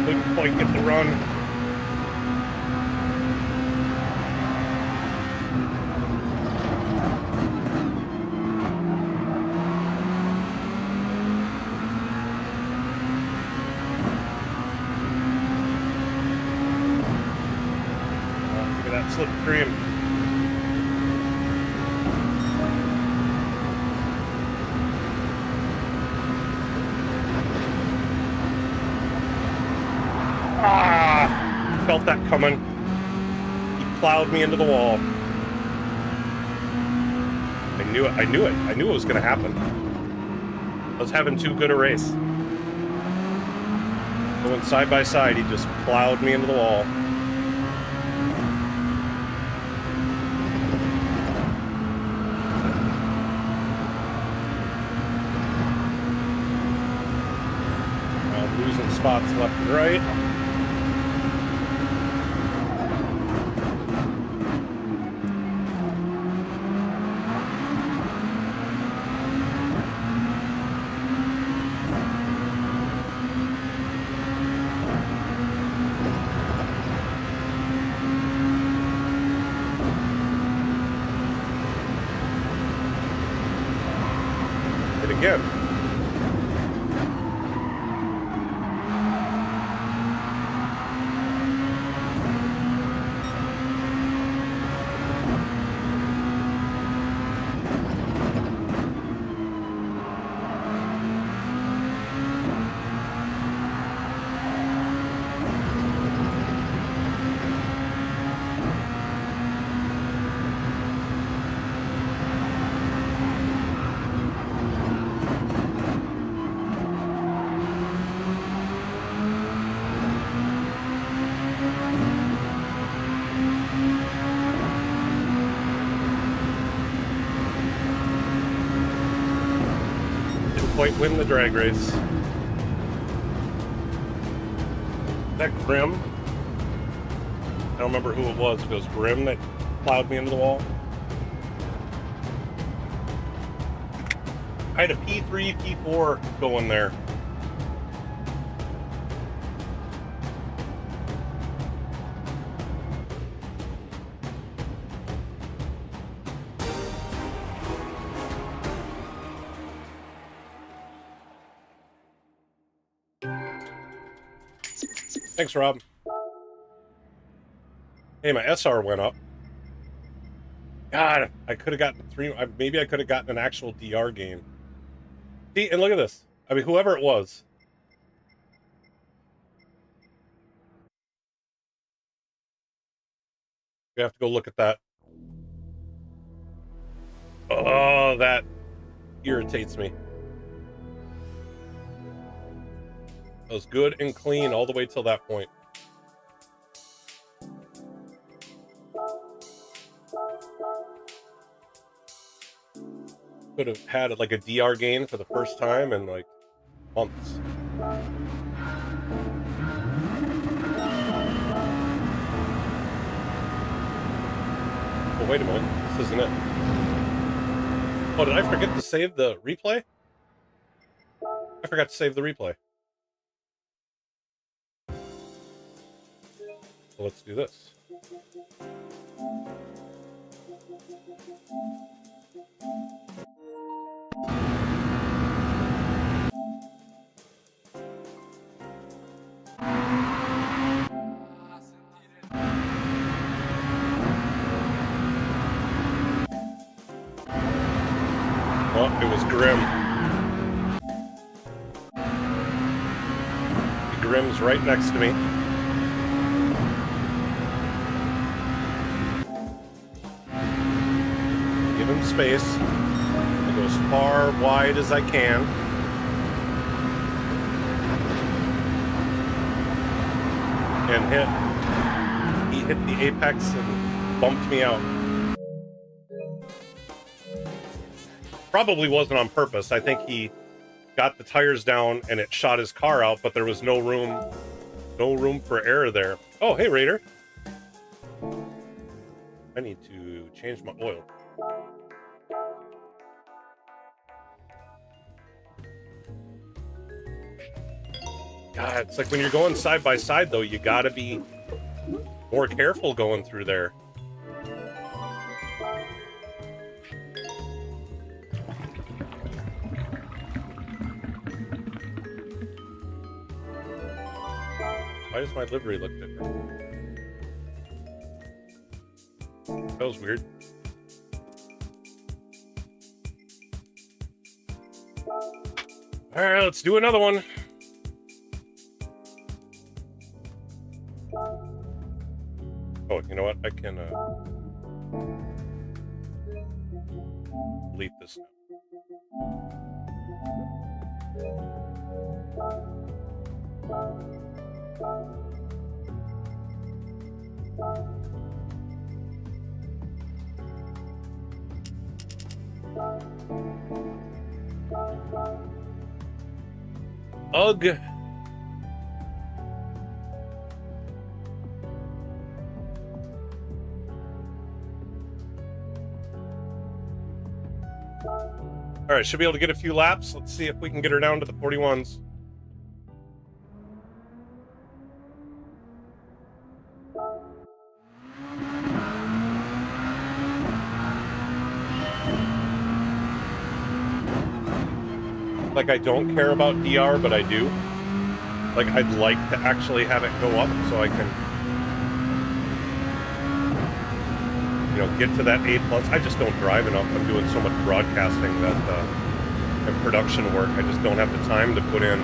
Couldn't quite get the run. Look at that slipstream. felt that coming. He plowed me into the wall. I knew it. I knew it was going to happen. I was having too good a race. Going side by side, he just plowed me into the wall. I'm losing spots left and right. Again. Quite win the drag race. That Grim, I don't remember who it was. It was Grim that plowed me into the wall. I had a P3, P4 going there. Thanks, Rob. Hey, my SR went up. God, I could have gotten maybe I could have gotten an actual DR game. See, and look at this. I mean, whoever it was. We have to go look at that. Oh, that irritates me. It was good and clean all the way till that point. Could have had like a DR gain for the first time in like months. Oh, wait a minute. This isn't it. Oh, did I forget to save the replay? I forgot to save the replay. So let's do this. Oh, it was Grim. Grim's right next to me. Give him space. I go as far wide as I can. And he hit the apex and bumped me out. Probably wasn't on purpose. I think he got the tires down and it shot his car out, but there was no room for error there. Oh, hey, Raider. I need to change my oil. God, it's like when you're going side by side, though, you gotta be more careful going through there. Why does my livery look different? That was weird. Alright, let's do another one. Oh, you know what? I can delete this now. Ugh. All right, should be able to get a few laps. Let's see if we can get her down to the 41s. Like, I don't care about DR, but I do. Like, I'd like to actually have it go up so I can, you know, get to that A+. I just don't drive enough. I'm doing so much broadcasting that, and production work, I just don't have the time to put in.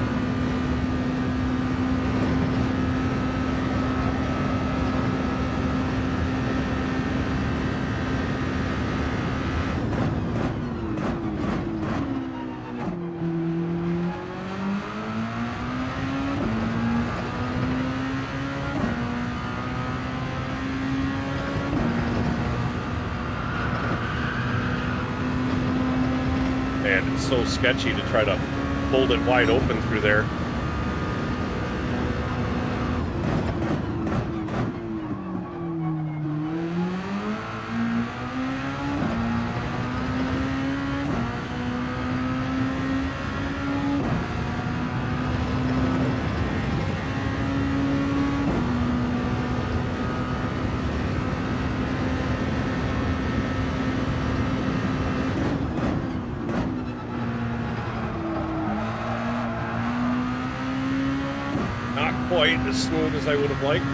And it's so sketchy to try to hold it wide open through there. Quite as smooth as I would have liked.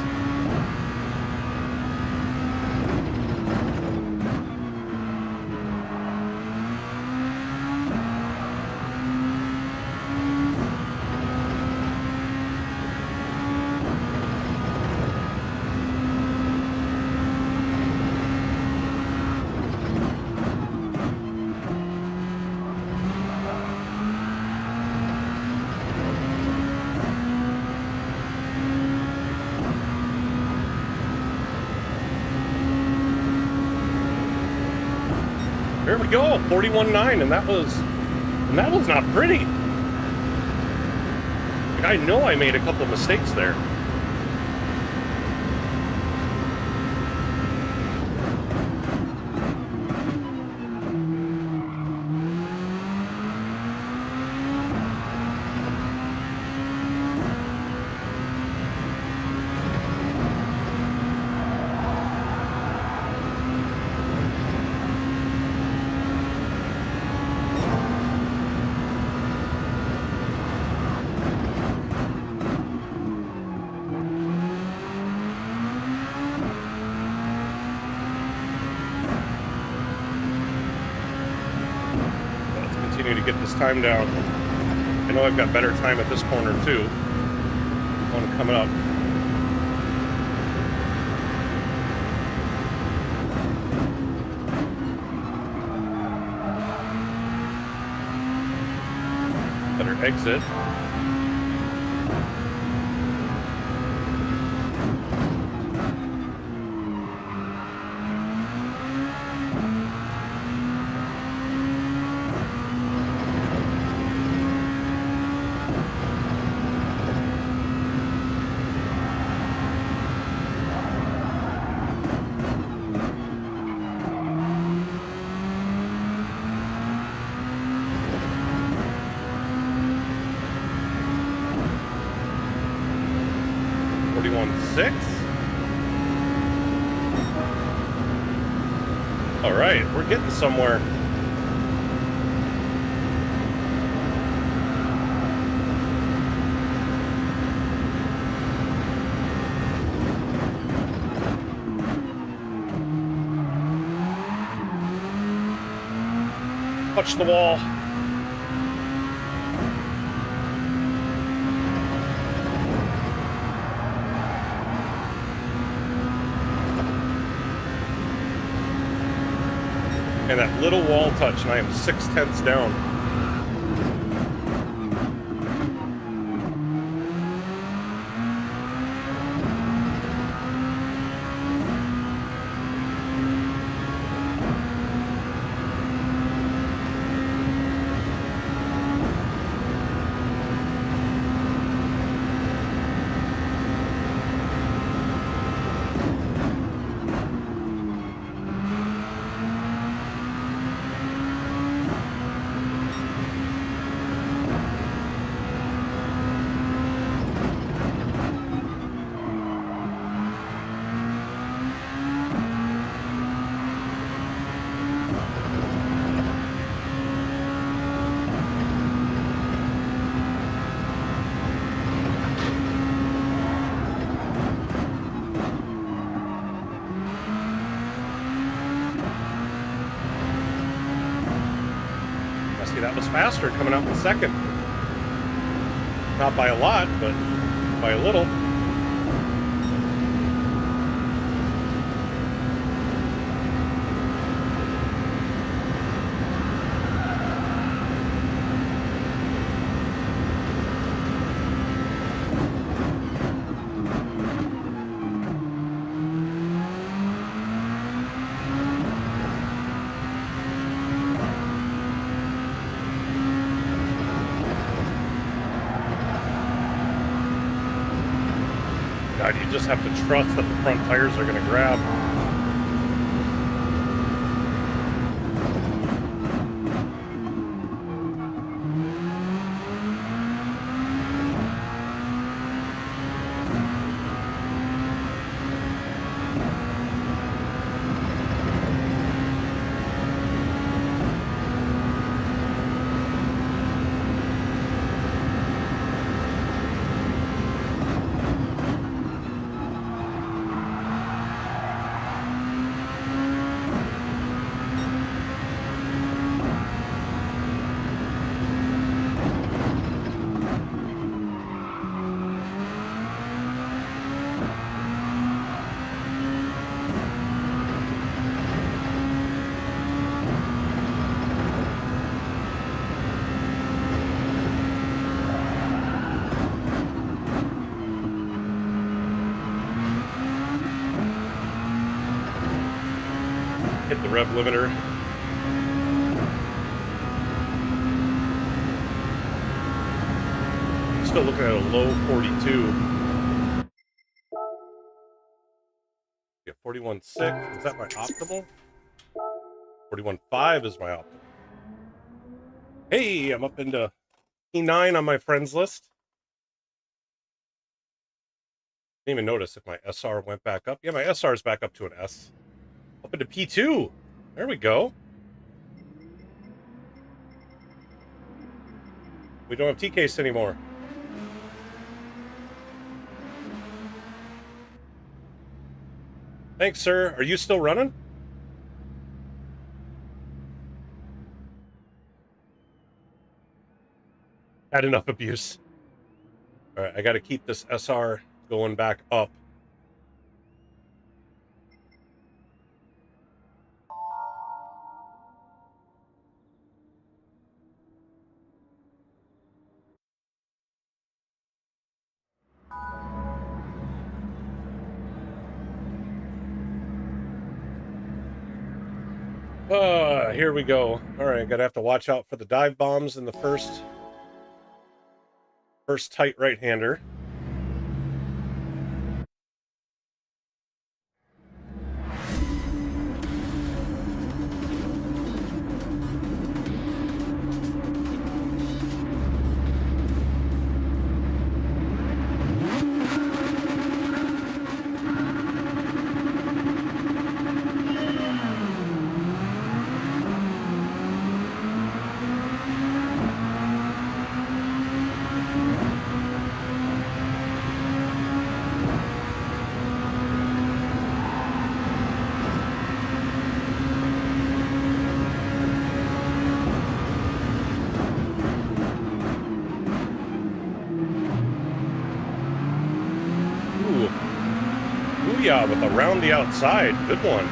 There we go, 41.9, and that was not pretty. Like, I know I made a couple of mistakes there. To get this time down. I know I've got better time at this corner too. One coming up. Better exit. All right, we're getting somewhere. Touch the wall. And that little wall touch, and I am 6/10 down. That was faster coming out in second. Not by a lot, but by a little. God, you just have to trust that the front tires are going to grab. Hit the rev limiter. Still looking at a low 42. Yeah, 41.6. Is that my optimal? 41.5 is my optimal. Hey, I'm up into E9 on my friends list. Didn't even notice if my SR went back up. Yeah, my SR is back up to an S. Up into P2. There we go. We don't have T-case anymore. Thanks, sir. Are you still running? Had enough abuse. All right, I got to keep this SR going back up. Here we go. All right, gotta have to watch out for the dive bombs in the first tight right-hander. With around the outside. Good one.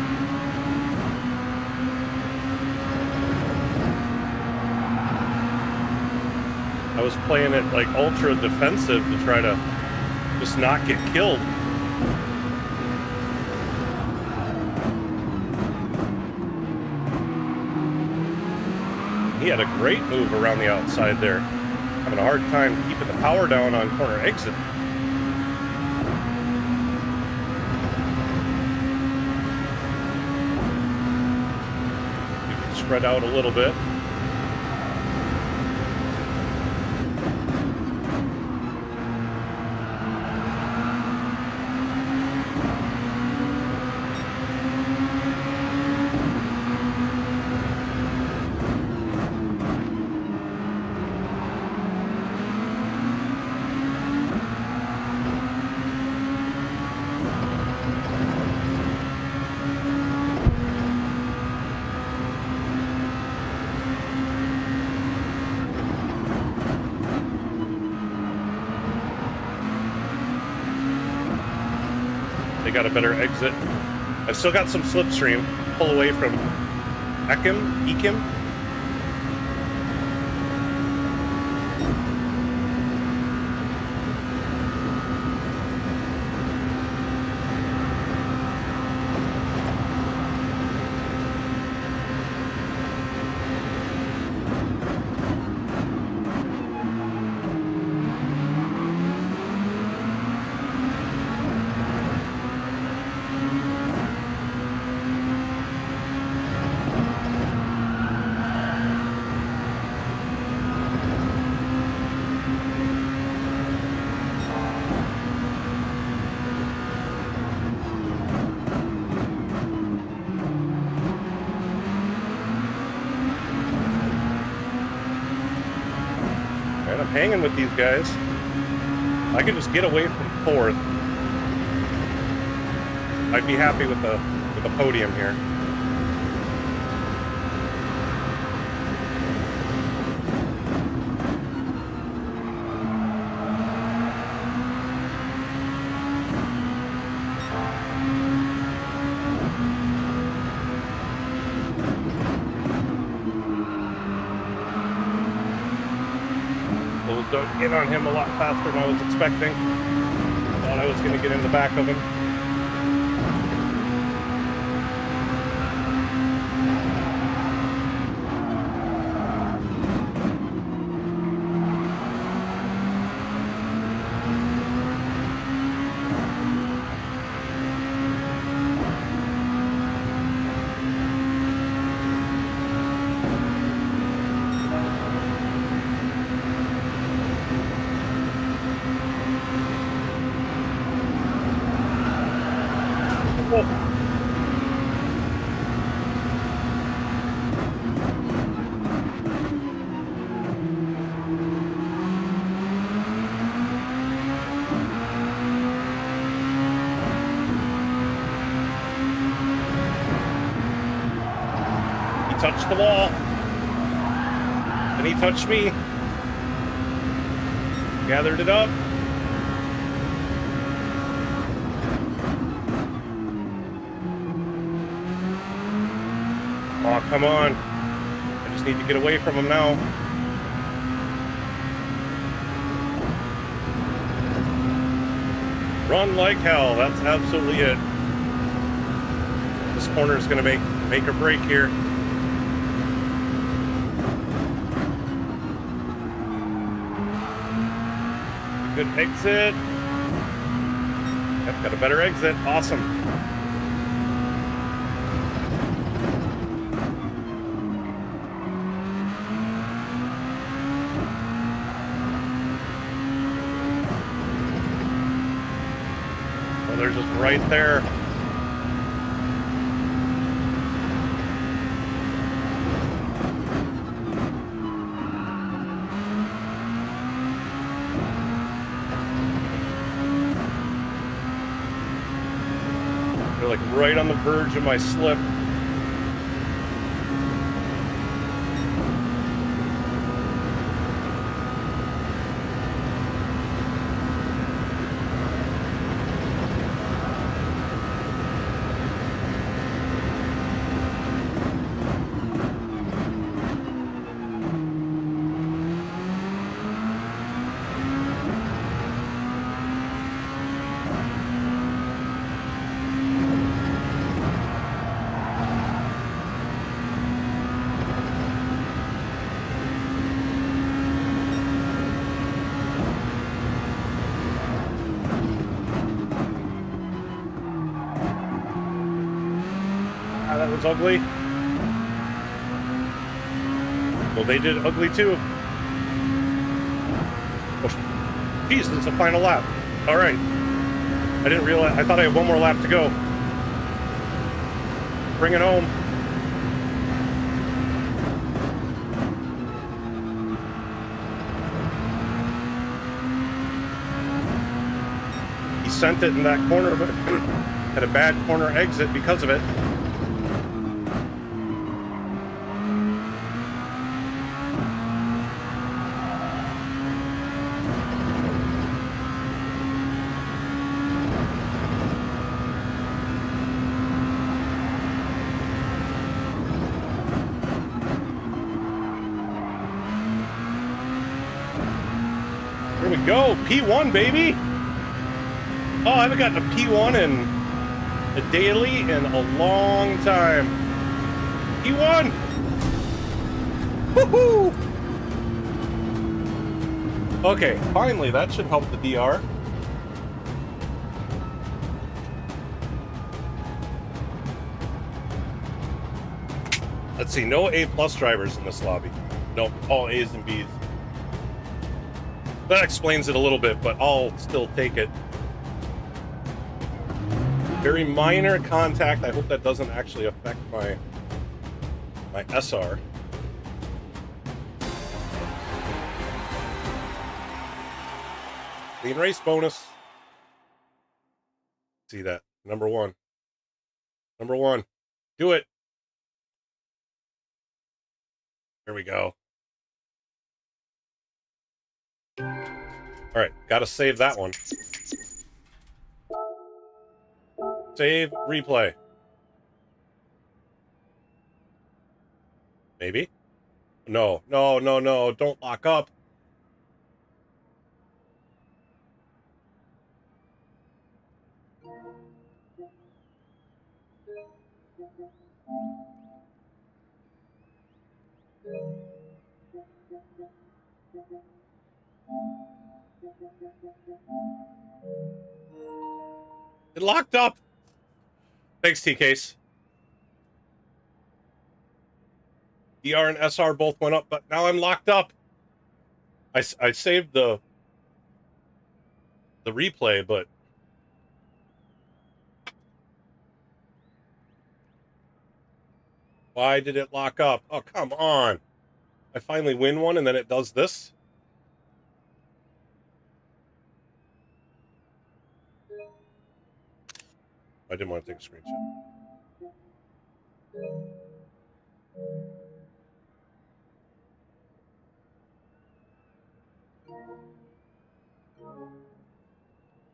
I was playing it like ultra defensive to try to just not get killed. He had a great move around the outside there. Having a hard time keeping the power down on corner exit. You can spread out a little bit. They got a better exit. I've still got some slipstream. Pull away from Ekim. I'm hanging with these guys. I could just get away from fourth. I'd be happy with the podium here. Get on him a lot faster than I was expecting. Thought I was going to get in the back of him. Touched the wall, and he touched me. Gathered it up. Oh, come on. I just need to get away from him now. Run like hell. That's absolutely it. This corner is going to make or break here. Good exit. Yep, got a better exit. Awesome. Well, they're just right there. Like right on the verge of my slip. that was ugly. Well, they did ugly too. Oh, geez, this is the final lap. All right. I didn't realize. I thought I had one more lap to go. Bring it home. He sent it in that corner, but had a bad corner exit because of it. Here we go, P1, baby! Oh, I haven't gotten a P1 in a daily in a long time. P1! Woohoo! Okay, finally, that should help the DR. Let's see, no A+ drivers in this lobby. Nope, all A's and B's. That explains it a little bit, but I'll still take it. Very minor contact. I hope that doesn't actually affect my SR. Clean race bonus. See that. Number one. Number one. Do it. There we go. All right, gotta save that one. Save, replay. Maybe? No, no, no, no, don't lock up. It locked up. Thanks, T-Case. DR and SR both went up, but now I'm locked up. I saved the replay, but why did it lock up? Oh, come on. I finally win one and then it does this? I didn't want to take a screenshot.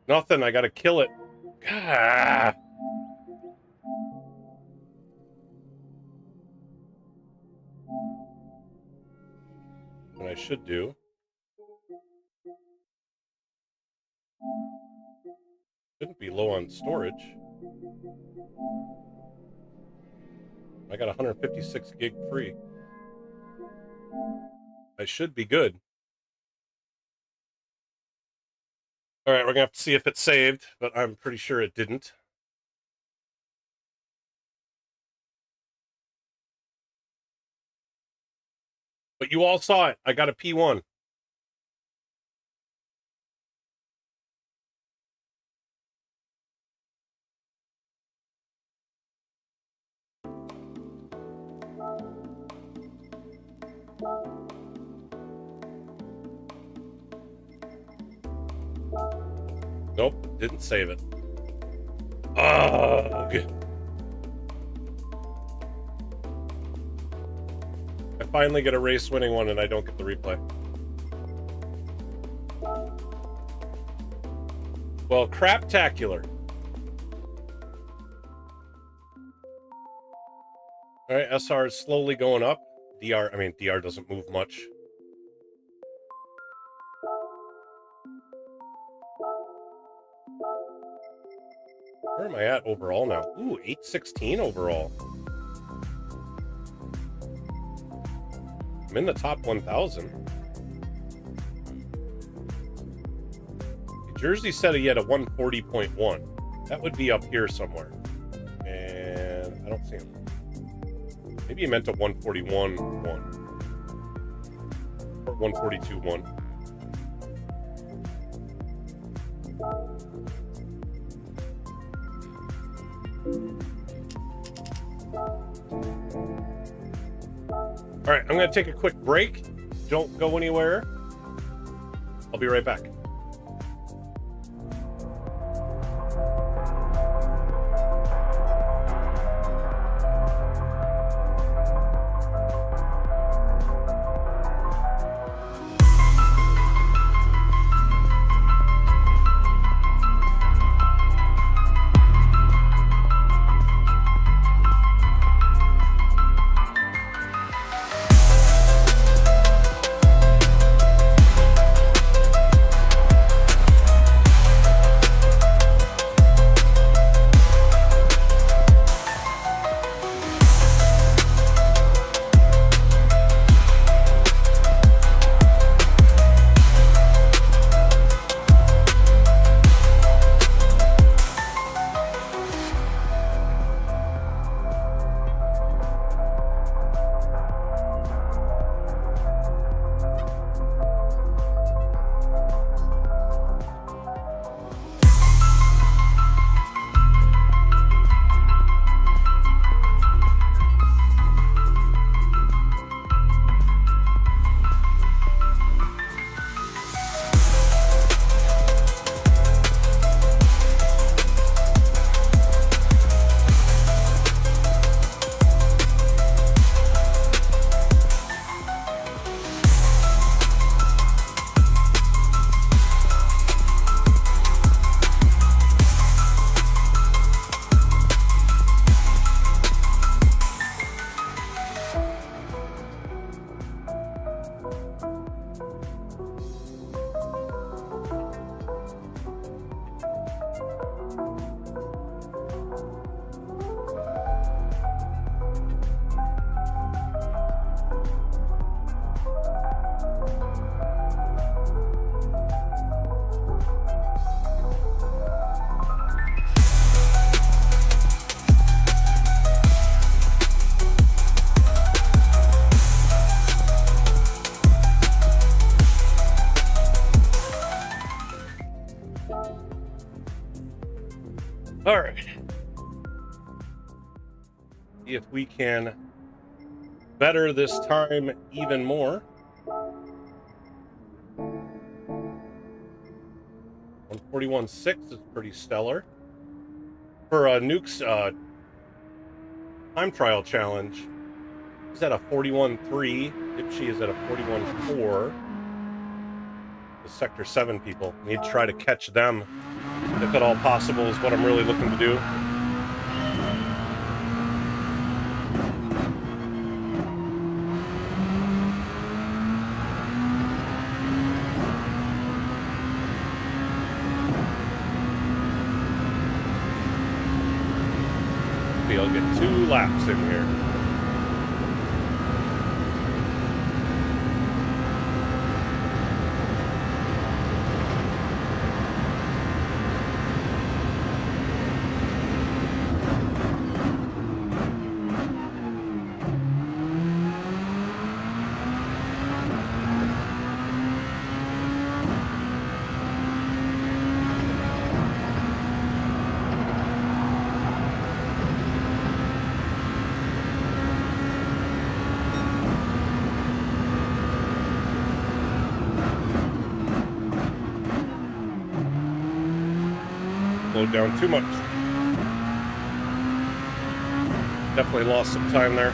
Nothing, I gotta kill it. Ah. What I should do. Shouldn't be low on storage. I got 156 gig free. I should be good. All right, we're gonna have to see if it saved, but I'm pretty sure it didn't. But you all saw it. I got a P1. Nope, didn't save it. Ugh. I finally get a race winning one and I don't get the replay. Well, craptacular. All right, SR is slowly going up. DR doesn't move much. Where am I at overall now? Ooh, 816 overall. I'm in the top 1,000. Jersey said he had a 140.1. That would be up here somewhere. And I don't see him. Maybe he meant a 141 one. Or 142 one. All right, I'm going to take a quick break. Don't go anywhere. I'll be right back. All right. See if we can better this time even more. 141.6 is pretty stellar. For Nuke's time trial challenge, he's at a 41.3. Dipshy is at a 41.4. The Sector 7 people. Need to try to catch them, if at all possible, is what I'm really looking to do. Maybe I'll get 2 laps in here. Slowed down too much. Definitely lost some time there.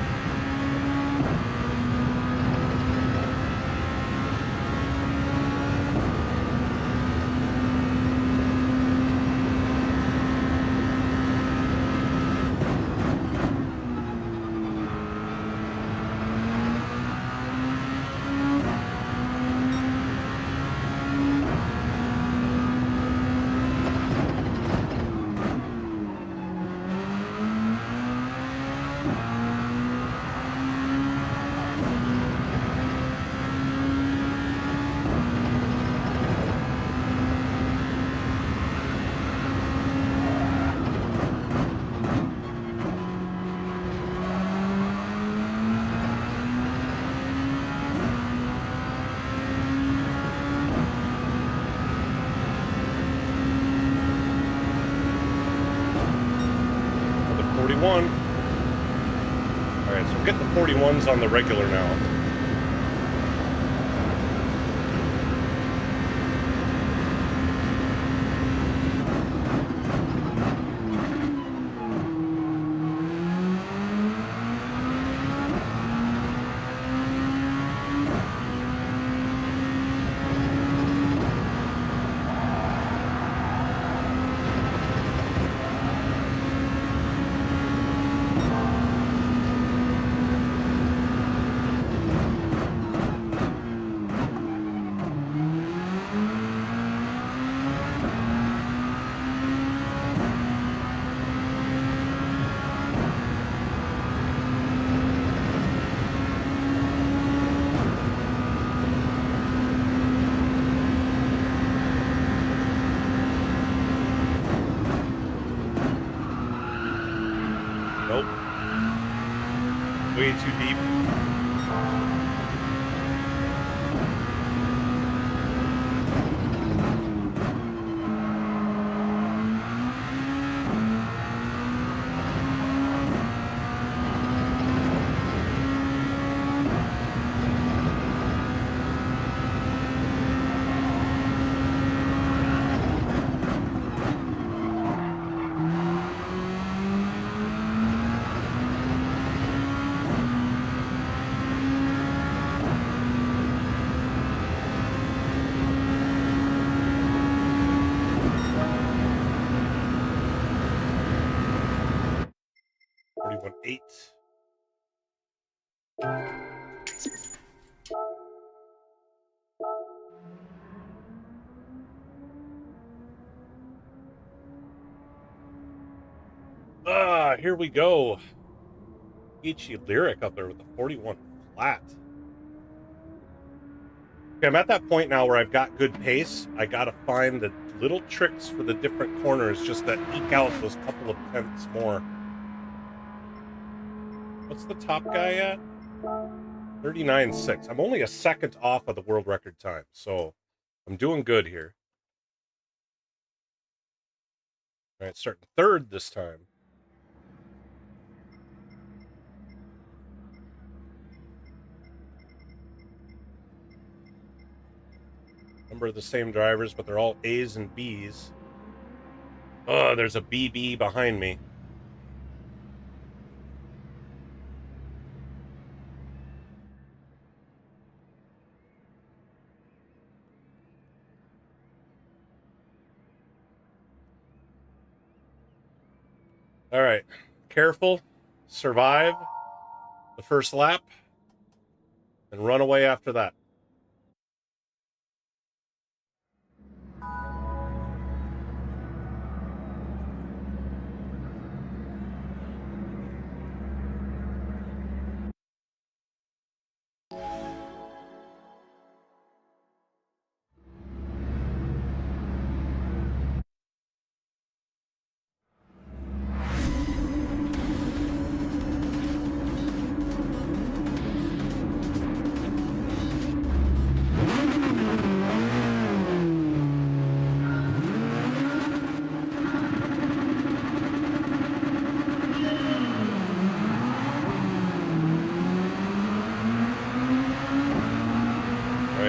41. All right, so we're getting the 41s on the regular now. Nope. Way too deep. Eight. Here we go. Ichi Lyric up there with the 41 flat. Okay, I'm at that point now where I've got good pace. I gotta find the little tricks for the different corners just to eke out those couple of tenths more. What's the top guy at? 39.6. I'm only a second off of the world record time, so I'm doing good here. All right, starting third this time. Number of the same drivers, but they're all A's and B's. Oh, there's a BB behind me. All right, careful, survive the first lap, and run away after that.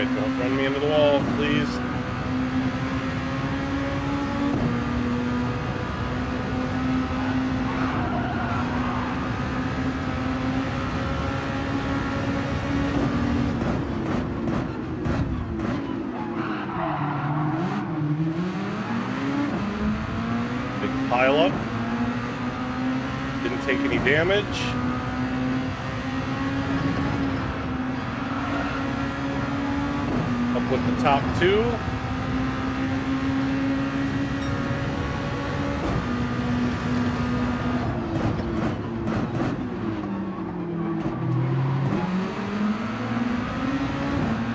Don't run me into the wall, please. Big pile up. Didn't take any damage. With the top two.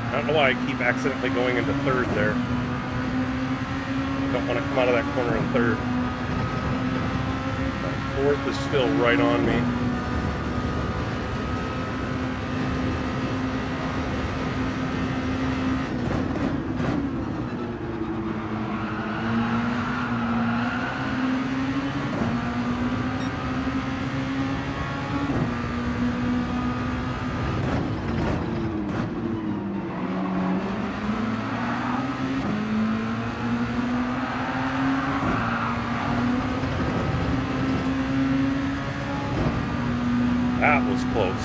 I don't know why I keep accidentally going into third there. Don't want to come out of that corner in third. Fourth is still right on me. was close.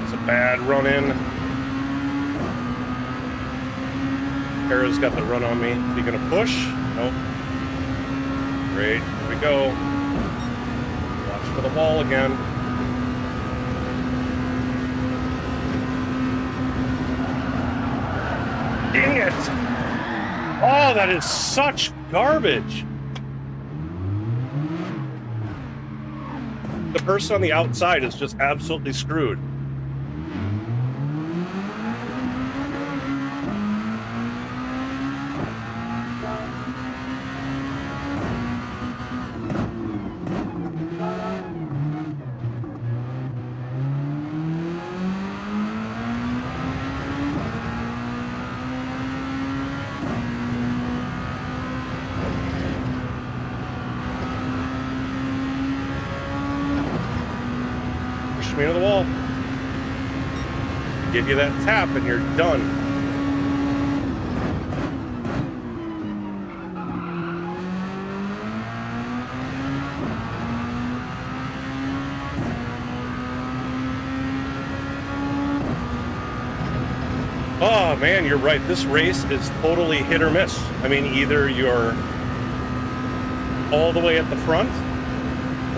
It's a bad run-in. Kara's got the run on me. Is he gonna push? Nope. Great, here we go. Watch for the wall again. Dang it! Oh, that is such garbage! The person on the outside is just absolutely screwed. Me into the wall. Give you that tap and you're done. Oh man, you're right. This race is totally hit or miss. I mean, either you're all the way at the front,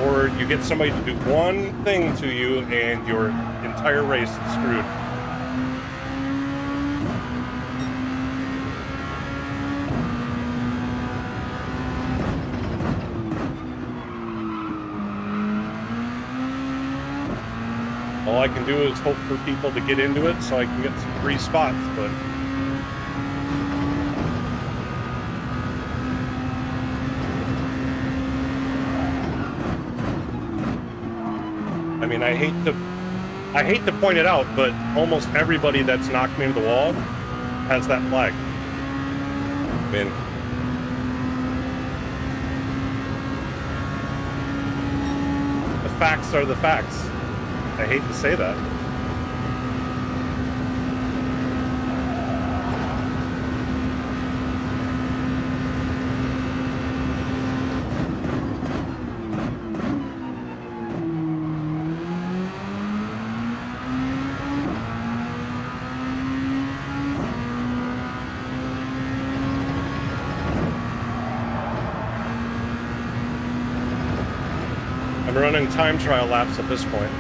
or you get somebody to do one thing to you and your entire race is screwed. All I can do is hope for people to get into it so I can get some free spots, but I mean, I hate to point it out, but almost everybody that's knocked me into the wall has that flag. I mean, the facts are the facts. I hate to say that. I'm running time trial laps at this point.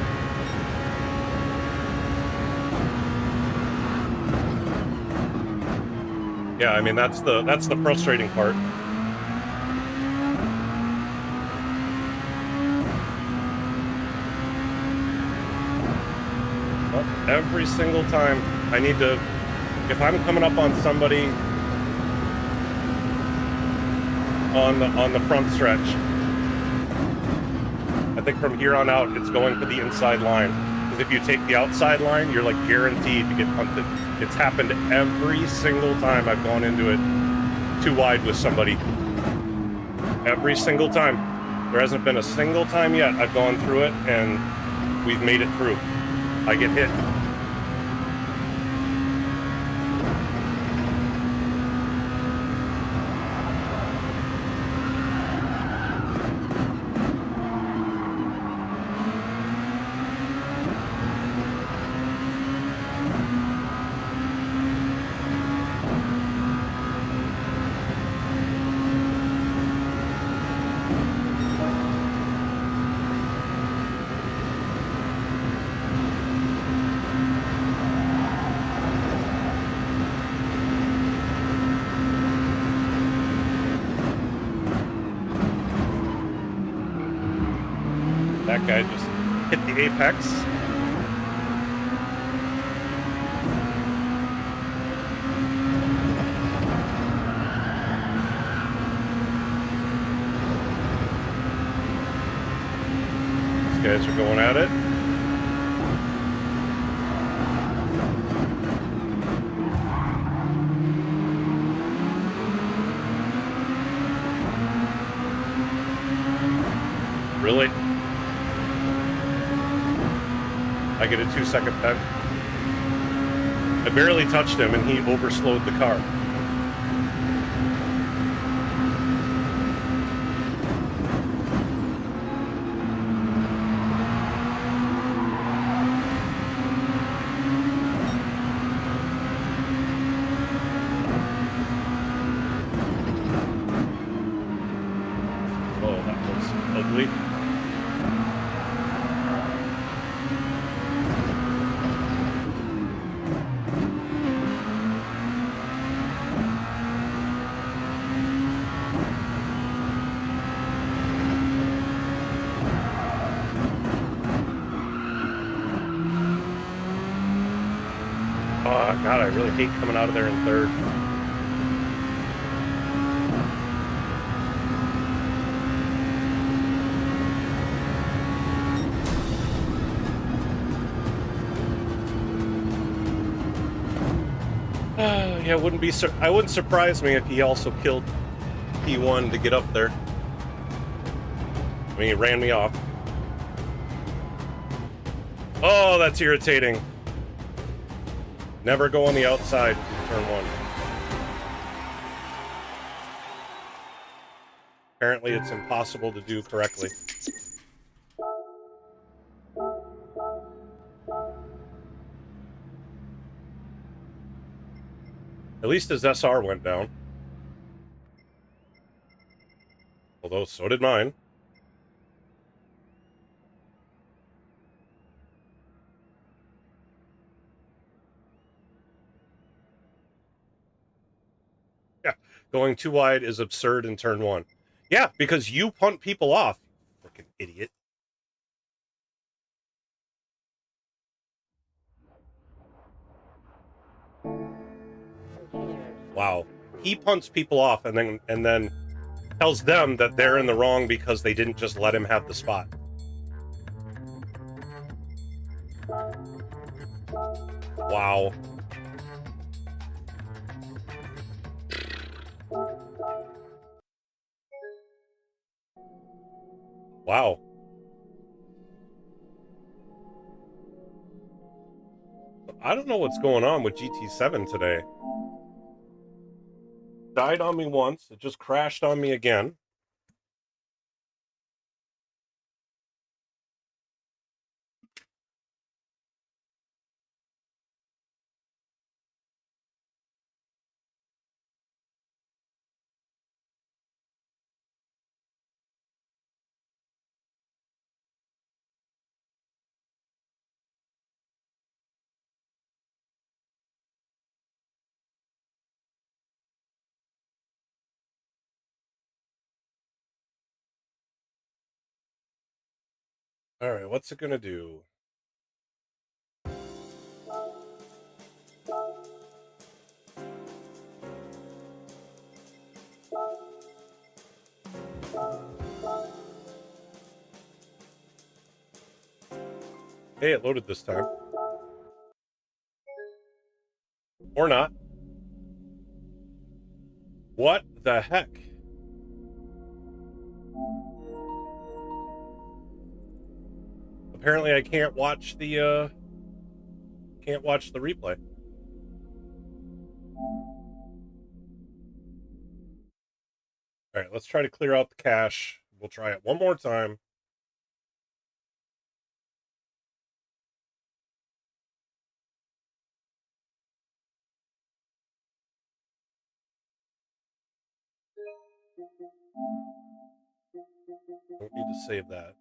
Yeah, I mean that's the frustrating part. Well, every single time I need to, if I'm coming up on somebody on the front stretch, I think from here on out it's going for the inside line. Because if you take the outside line, you're like guaranteed to get punted. It's happened every single time I've gone into it too wide with somebody. Every single time. There hasn't been a single time yet I've gone through it and we've made it through. I get hit. That guy just hit the apex. These guys are going at it. Really? I get a 2-second pen. I barely touched him and he overslowed the car. Oh, God, I really hate coming out of there in third. Yeah, I wouldn't surprise me if he also killed P1 to get up there. I mean, he ran me off. Oh, that's irritating. Never go on the outside in turn 1. Apparently, it's impossible to do correctly. At least his SR went down. Although, so did mine. Yeah, going too wide is absurd in turn 1. Yeah, because you punt people off, you freaking idiot. Wow. He punts people off and then tells them that they're in the wrong because they didn't just let him have the spot. Wow. Wow. I don't know what's going on with GT7 today. Died on me once. It just crashed on me again. All right, what's it gonna do? Hey, it loaded this time. Or not. What the heck? Apparently I can't watch the replay. All right, let's try to clear out the cache. We'll try it one more time. Don't need to save that.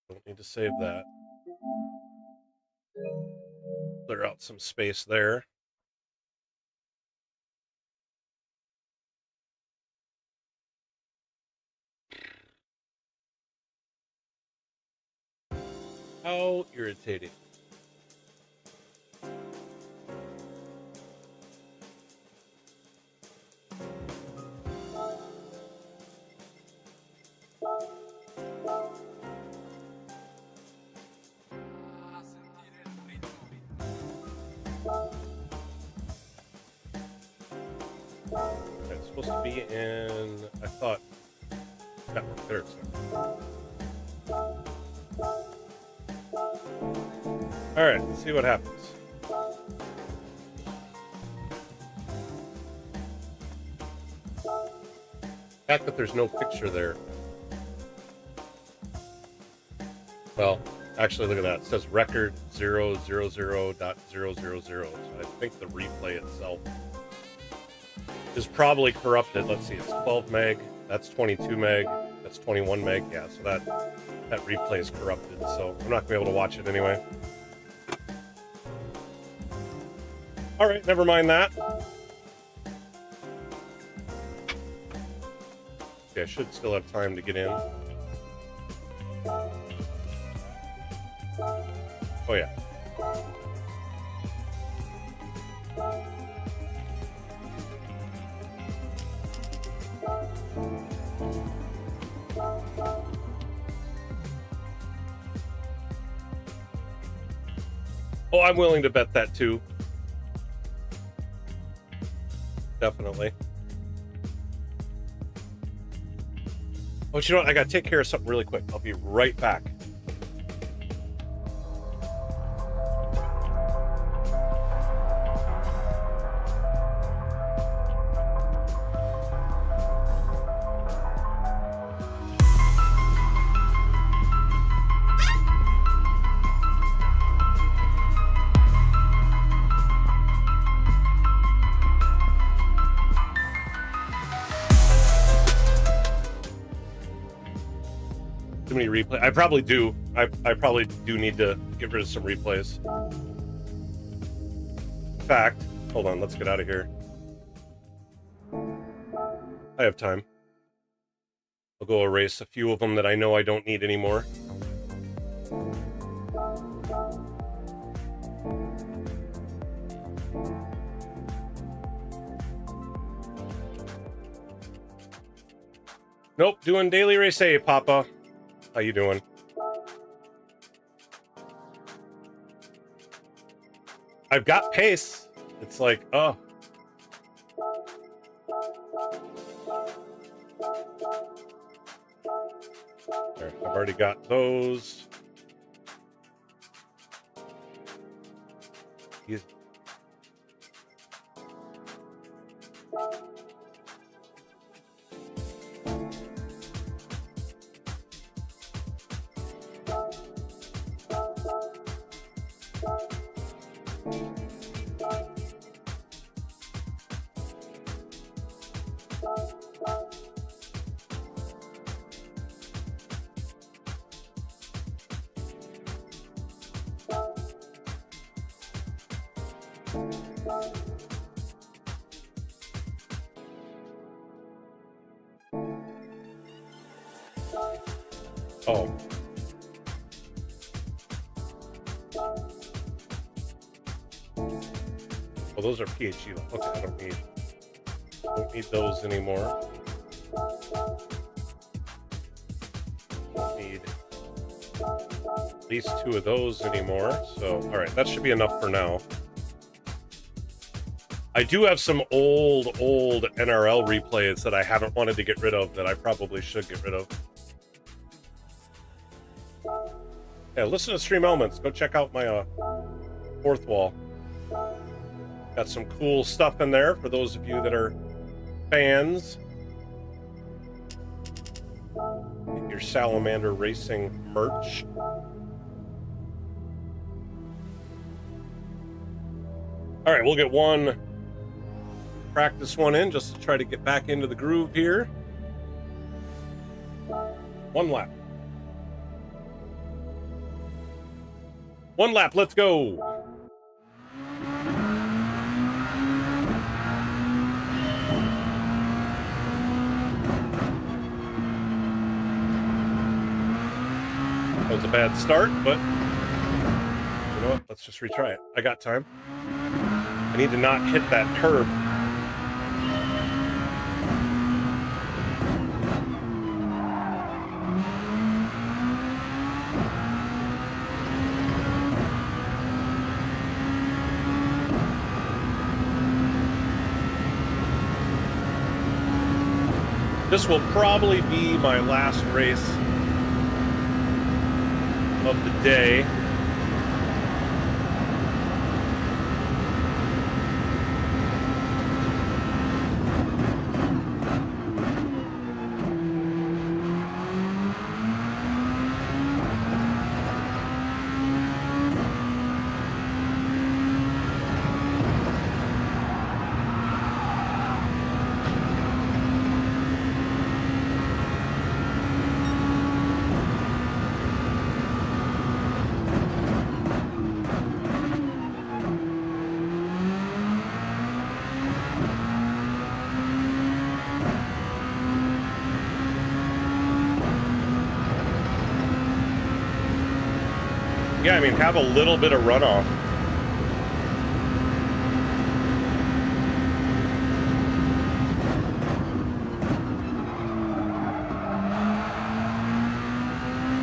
Don't need to save that. Clear out some space there. How irritating. It's supposed to be in, I thought, network there. All right, let's see what happens. The fact that there's no picture there. Well, actually, look at that. It says record 000.000. So I think the replay itself is probably corrupted. Let's see, it's 12 meg. That's 22 meg. That's 21 meg. Yeah, so that replay is corrupted. So I'm not going to be able to watch it anyway. All right, never mind that. Okay, I should still have time to get in. Oh, yeah. Oh, I'm willing to bet that too. Definitely. Oh, you know what? I gotta take care of something really quick. I'll be right back. Too many replays. I probably do. I probably do need to get rid of some replays. In fact, hold on, let's get out of here. I have time. I'll go erase a few of them that I know I don't need anymore. Nope, doing daily race A, Papa. How you doing? I've got pace. It's like, oh. There, I've already got those. He's... Oh. Well, those are PHU. Okay, I don't need those anymore. Don't need at least 2 of those anymore. So, all right, that should be enough for now. I do have some old NRL replays that I haven't wanted to get rid of that I probably should get rid of. Yeah, listen to Stream Elements. Go check out my fourth wall. Got some cool stuff in there for those of you that are fans. Get your Salamander Racing merch. All right, we'll get one practice one in just to try to get back into the groove here. One lap. One lap, let's go. That was a bad start, but you know what? Let's just retry it. I got time. I need to not hit that curb. This will probably be my last race of the day. Yeah, I mean, have a little bit of runoff.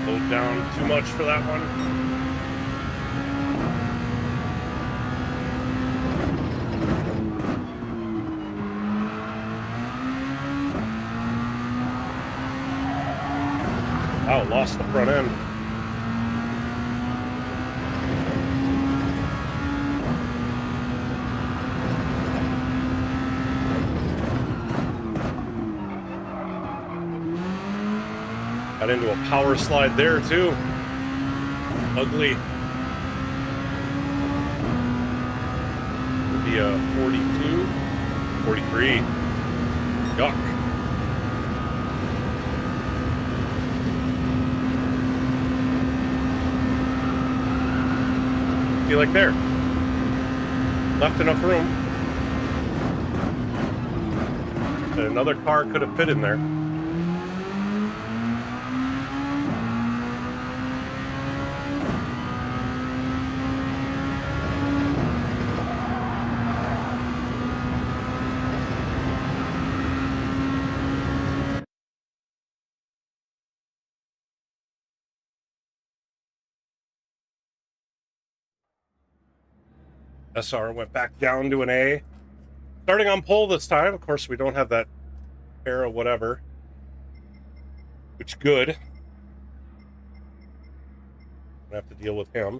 Slowed down too much for that one. Wow, lost the front end. Got into a power slide there, too. Ugly. Would be a 42, 43. Yuck. See, like there. Left enough room that another car could have fit in there. SR went back down to an A. Starting on pole this time. Of course, we don't have that pair of whatever. Which good. I have to deal with him.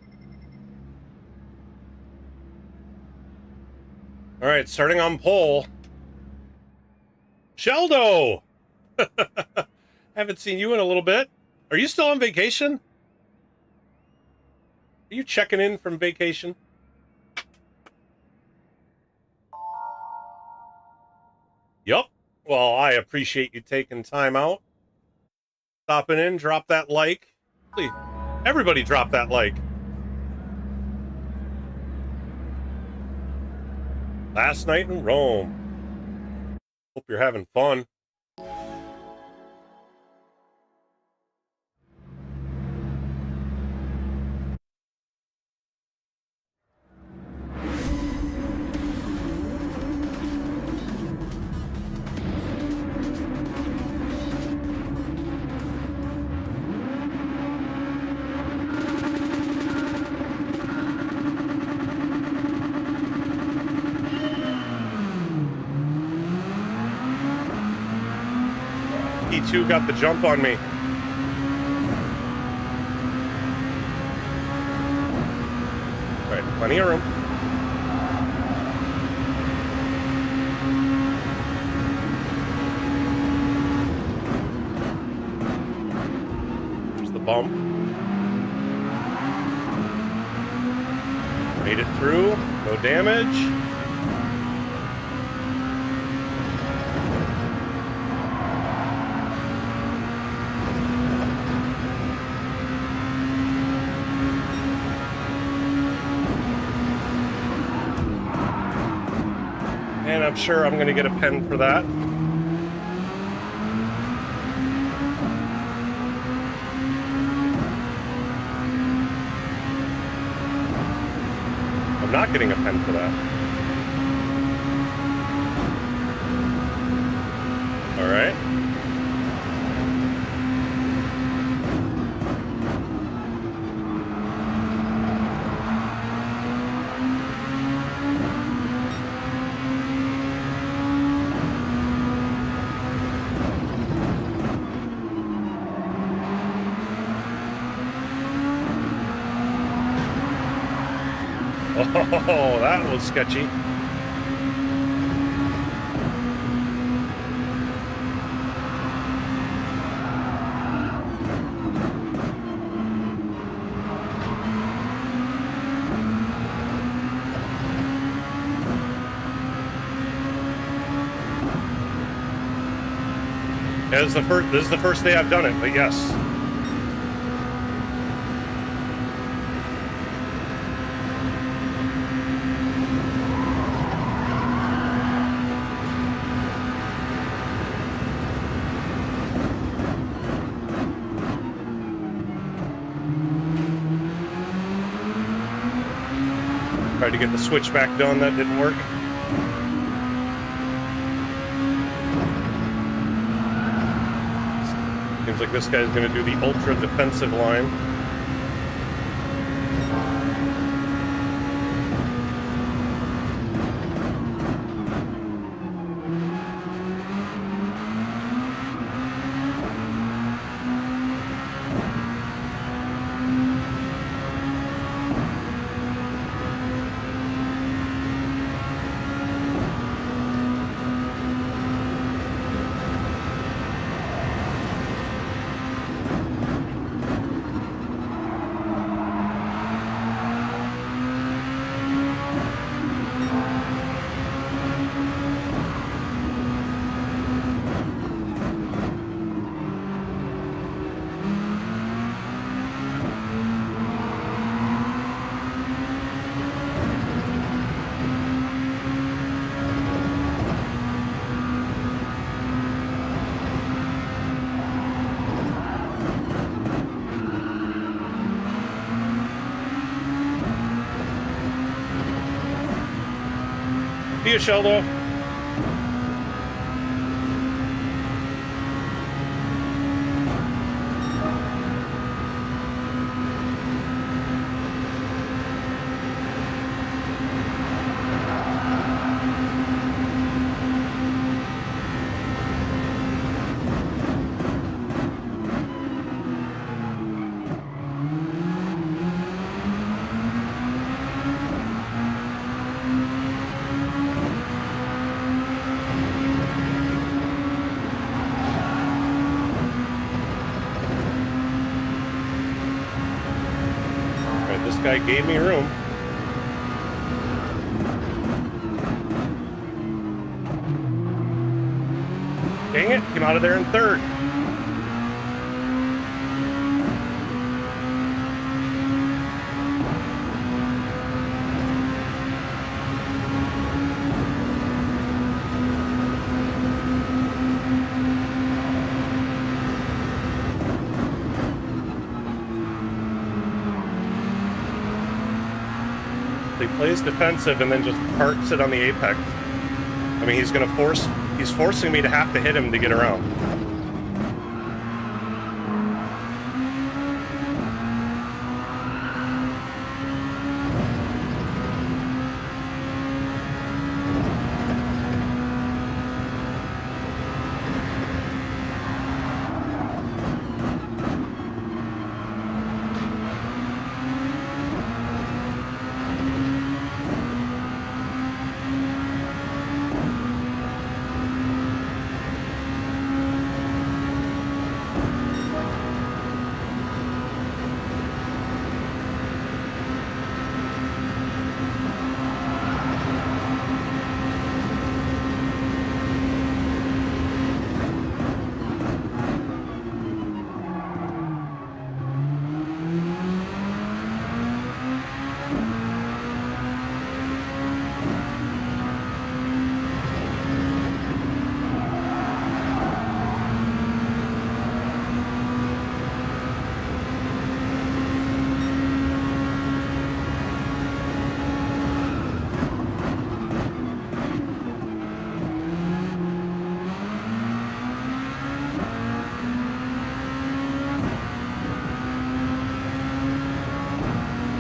All right, starting on pole. Sheldo! Haven't seen you in a little bit. Are you still on vacation? Are you checking in from vacation? Yup. Well, I appreciate you taking time out. Stopping in, drop that like. Please, everybody drop that like. Last night in Rome. Hope you're having fun. P2 got the jump on me. All right, plenty of room. There's the bump. Made it through, no damage. And I'm sure I'm going to get a pen for that. I'm not getting a pen for that. All right. Oh, that was sketchy. This is the first day I've done it, but yes. Tried to get the switchback done, that didn't work. Seems like this guy's going to do the ultra defensive line. See you, Sheldo. This guy gave me room. Dang it, came out of there in third. He plays defensive and then just parks it on the apex. I mean, he's forcing me to have to hit him to get around.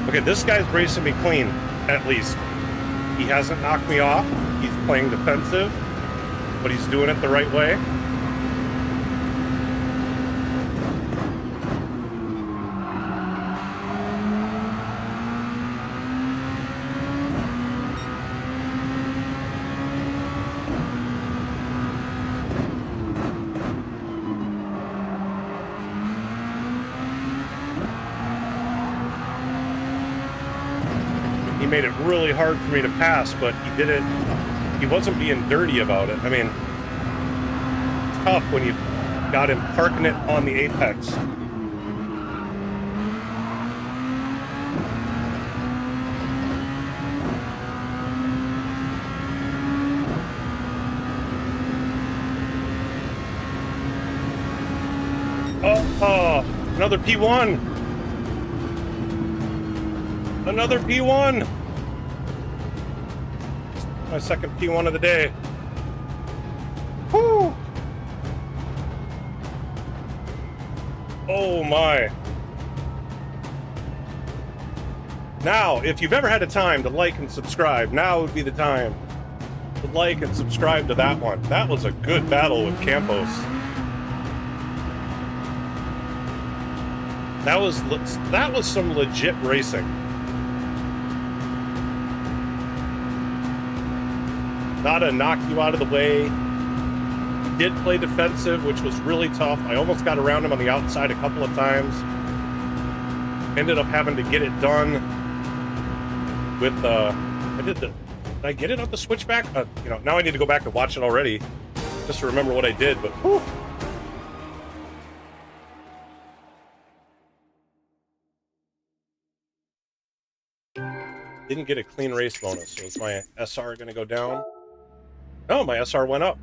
Okay, this guy's racing me clean, at least. He hasn't knocked me off. He's playing defensive, but he's doing it the right way. He made it really hard for me to pass, but he did it. He wasn't being dirty about it. I mean, it's tough when you got him parking it on the apex. Oh, another P1. Another P1. My second P1 of the day. Whew. Oh my. Now, if you've ever had a time to like and subscribe, now would be the time to like and subscribe to that one. That was a good battle with Campos. That was some legit racing. Not to knock you out of the way. He did play defensive, which was really tough. I almost got around him on the outside a couple of times. Ended up having to get it done with did I get it on the switchback? You know, now I need to go back and watch it already just to remember what I did, but whew. Didn't get a clean race bonus, so is my SR going to go down? No, my SR went up.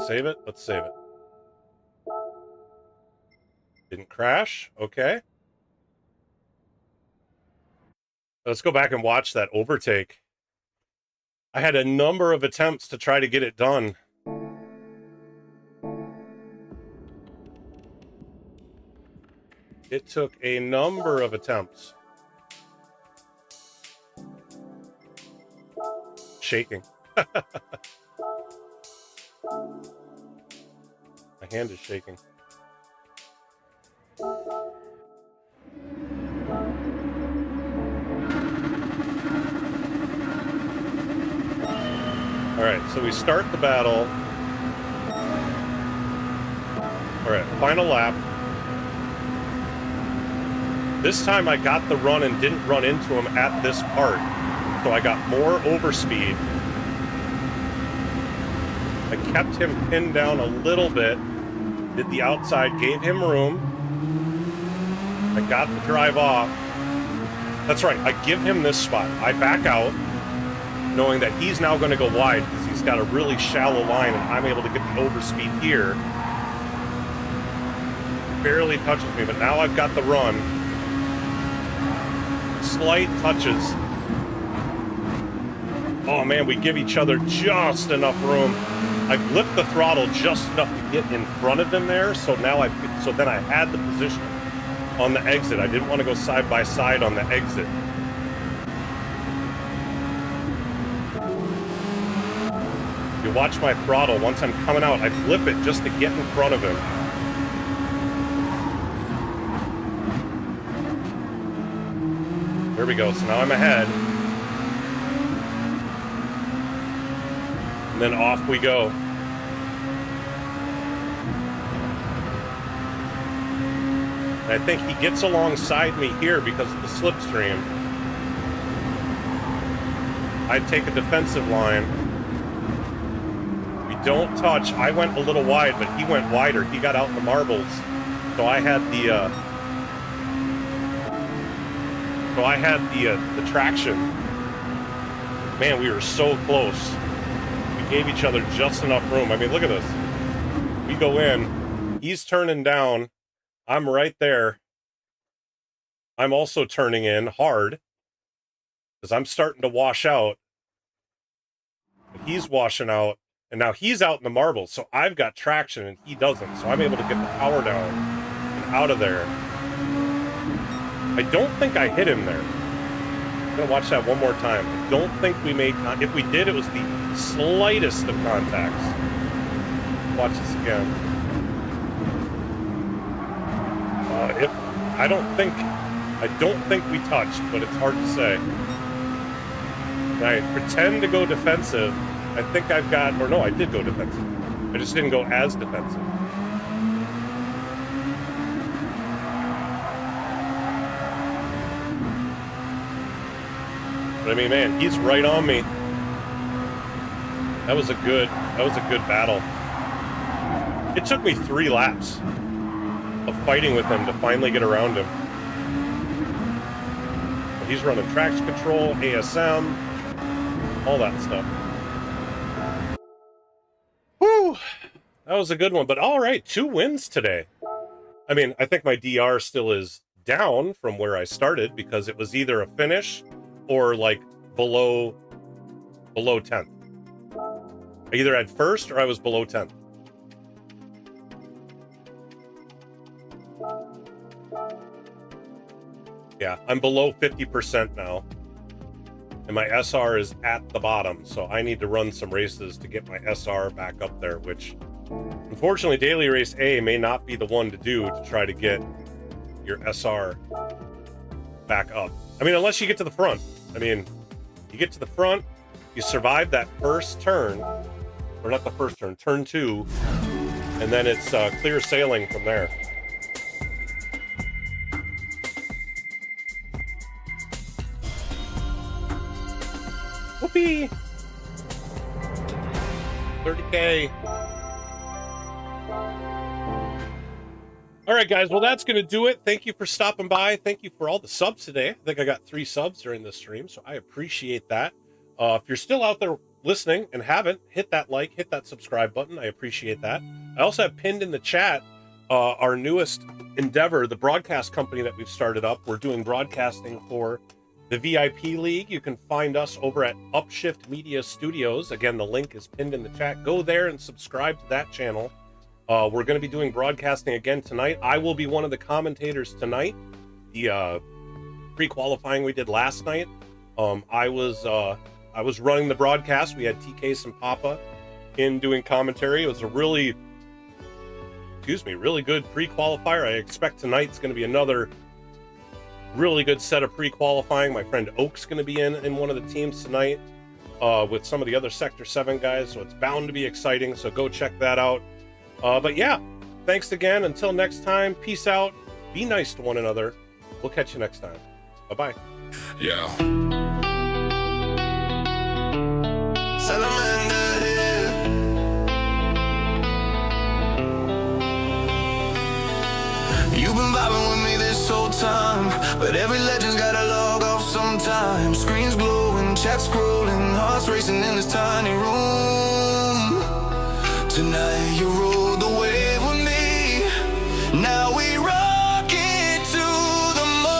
Save it. Let's save it. Didn't crash. Okay. Let's go back and watch that overtake. I had a number of attempts to try to get it done. It took a number of attempts. Shaking. My hand is shaking. All right, so we start the battle. All right, final lap. This time I got the run and didn't run into him at this part. So I got more overspeed. I kept him pinned down a little bit. Did the outside, gave him room. I got the drive off. That's right, I give him this spot. I back out, knowing that he's now going to go wide because he's got a really shallow line and I'm able to get the overspeed here. Barely touches me, but now I've got the run. Slight touches. Oh man, we give each other just enough room. I flipped the throttle just enough to get in front of him there, so now then I had the position on the exit. I didn't want to go side by side on the exit. You watch my throttle. Once I'm coming out, I flip it just to get in front of him. There we go. So now I'm ahead. And then off we go. And I think he gets alongside me here because of the slipstream. I take a defensive line. We don't touch. I went a little wide, but he went wider. He got out in the marbles. So I had the traction. Man, we were so close. We gave each other just enough room. I mean, look at this. We go in. He's turning down. I'm right there. I'm also turning in hard because I'm starting to wash out. He's washing out, and now he's out in the marbles. So I've got traction, and he doesn't. So I'm able to get the power down and out of there. I don't think I hit him there. I'm going to watch that one more time. I don't think we made contact. If we did, it was the slightest of contacts. Watch this again. I don't think we touched, but it's hard to say. And I pretend to go defensive. I think I've got, or no, I did go defensive. I just didn't go as defensive. But I mean, man, he's right on me. That was a good battle. It took me 3 laps of fighting with him to finally get around him. But he's running traction control, ASM, all that stuff. Whew! That was a good one. But all right, 2 wins today. I mean, I think my DR still is down from where I started because it was either a finish or like below 10th. I either had first or I was below 10th. Yeah, I'm below 50% now. And my SR is at the bottom, so I need to run some races to get my SR back up there, which unfortunately Daily Race A may not be the one to do to try to get your SR back up. I mean, unless you get to the front. I mean, you get to the front, you survive that first turn, or not the first turn, turn 2, and then it's clear sailing from there. Whoopee! 30K. All right, guys. Well, that's going to do it. Thank you for stopping by. Thank you for all the subs today. I think I got 3 subs during this stream, so I appreciate that. If you're still out there listening and haven't, hit that like, hit that subscribe button. I appreciate that. I also have pinned in the chat our newest endeavor, the broadcast company that we've started up. We're doing broadcasting for the VIP League. You can find us over at Upshift Media Studios. Again, the link is pinned in the chat. Go there and subscribe to that channel. We're going to be doing broadcasting again tonight. I will be one of the commentators tonight. The pre-qualifying we did last night, I was running the broadcast. We had TK and Papa in doing commentary. It was a really good pre-qualifier. I expect tonight's going to be another really good set of pre-qualifying. My friend Oak's going to be in one of the teams tonight with some of the other Sector 7 guys, so it's bound to be exciting, so go check that out. But yeah, thanks again. Until next time, peace out. Be nice to one another. We'll catch you next time. Bye-bye. Yeah. Salamander here. You've been vibing with me this whole time, but every legend's gotta log off sometime. Screens glowing, chat scrolling, hearts racing in this tiny room. Tonight you rode the wave with me. Now we rock it to the moon.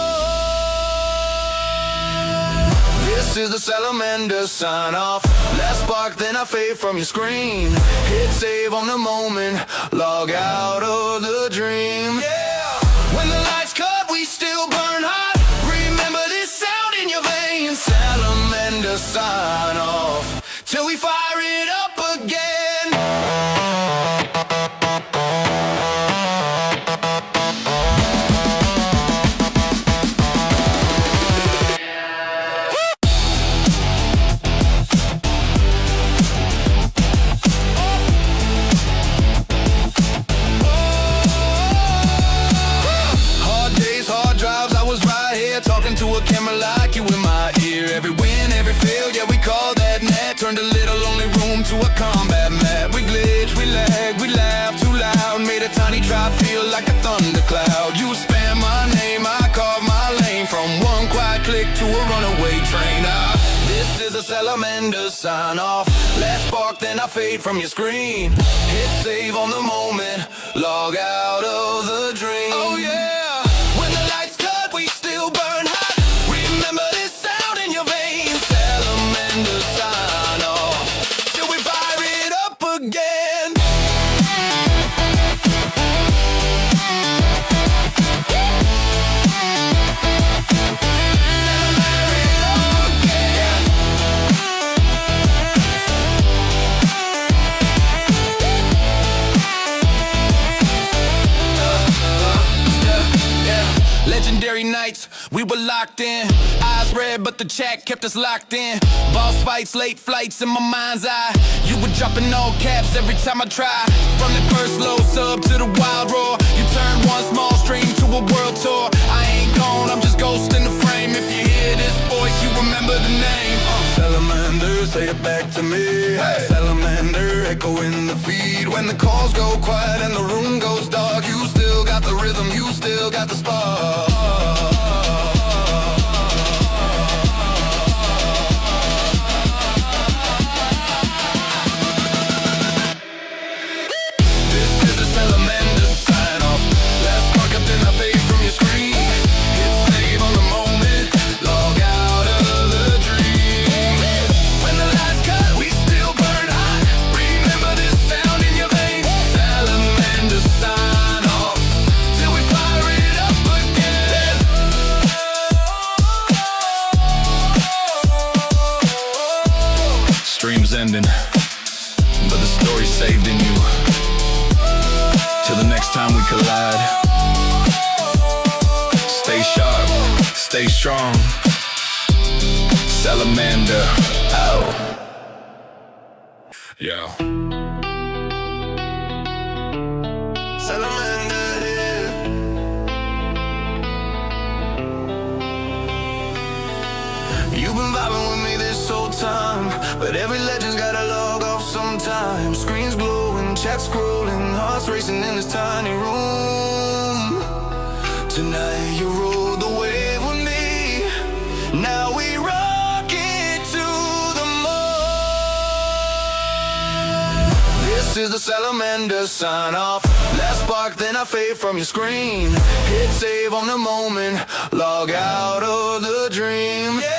This is the Salamander sign off. Last spark, then I fade from your screen. Hit save on the moment, log out of the dream. Yeah. When the lights cut, we still burn hot. Remember this sound in your veins. Salamander sign off till we fire it up again. To a camera like you in my ear. Every win, every fail, yeah, we call that net. Turned a little lonely room to a combat mat. We glitch, we lag, we laugh too loud. Made a tiny drop feel like a thundercloud. You spam my name, I carve my lane. From one quiet click to a runaway train. This is a Salamander sign off. Last spark, then I fade from your screen. Hit save on the moment, log out of the dream. Oh yeah. When the lights cut, we still burn hot. Remember this sound in your veins. Salamander sign off till we fire it up again. Legendary nights, we were locked in. Eyes red, but the chat kept us locked in. Boss fights, late flights in my mind's eye. You were dropping all caps every time I try. From the first low sub to the wild roar. You turned one small stream to a world tour. I ain't gone, I'm just ghosting the frame. If you hear this voice, you remember the name. Salamander, say it back to me. Hey. Salamander, echo in the feed. When the calls go quiet and the room goes dark, you still got the rhythm, you still got the spark. Ending, but the story's saved in you. Till the next time we collide. Stay sharp, stay strong. Salamander out. Yo. Salamander here. You've been vibing with me this whole time, but every legend's gotta log off sometime. Screens glowing, chat scrolling, hearts racing in this tiny room. Tonight you rode the wave with me. Now we rock it to the moon. is the salamander sign off. Last spark, then I fade from your screen. Hit save on the moment, log out of the dream. Yeah.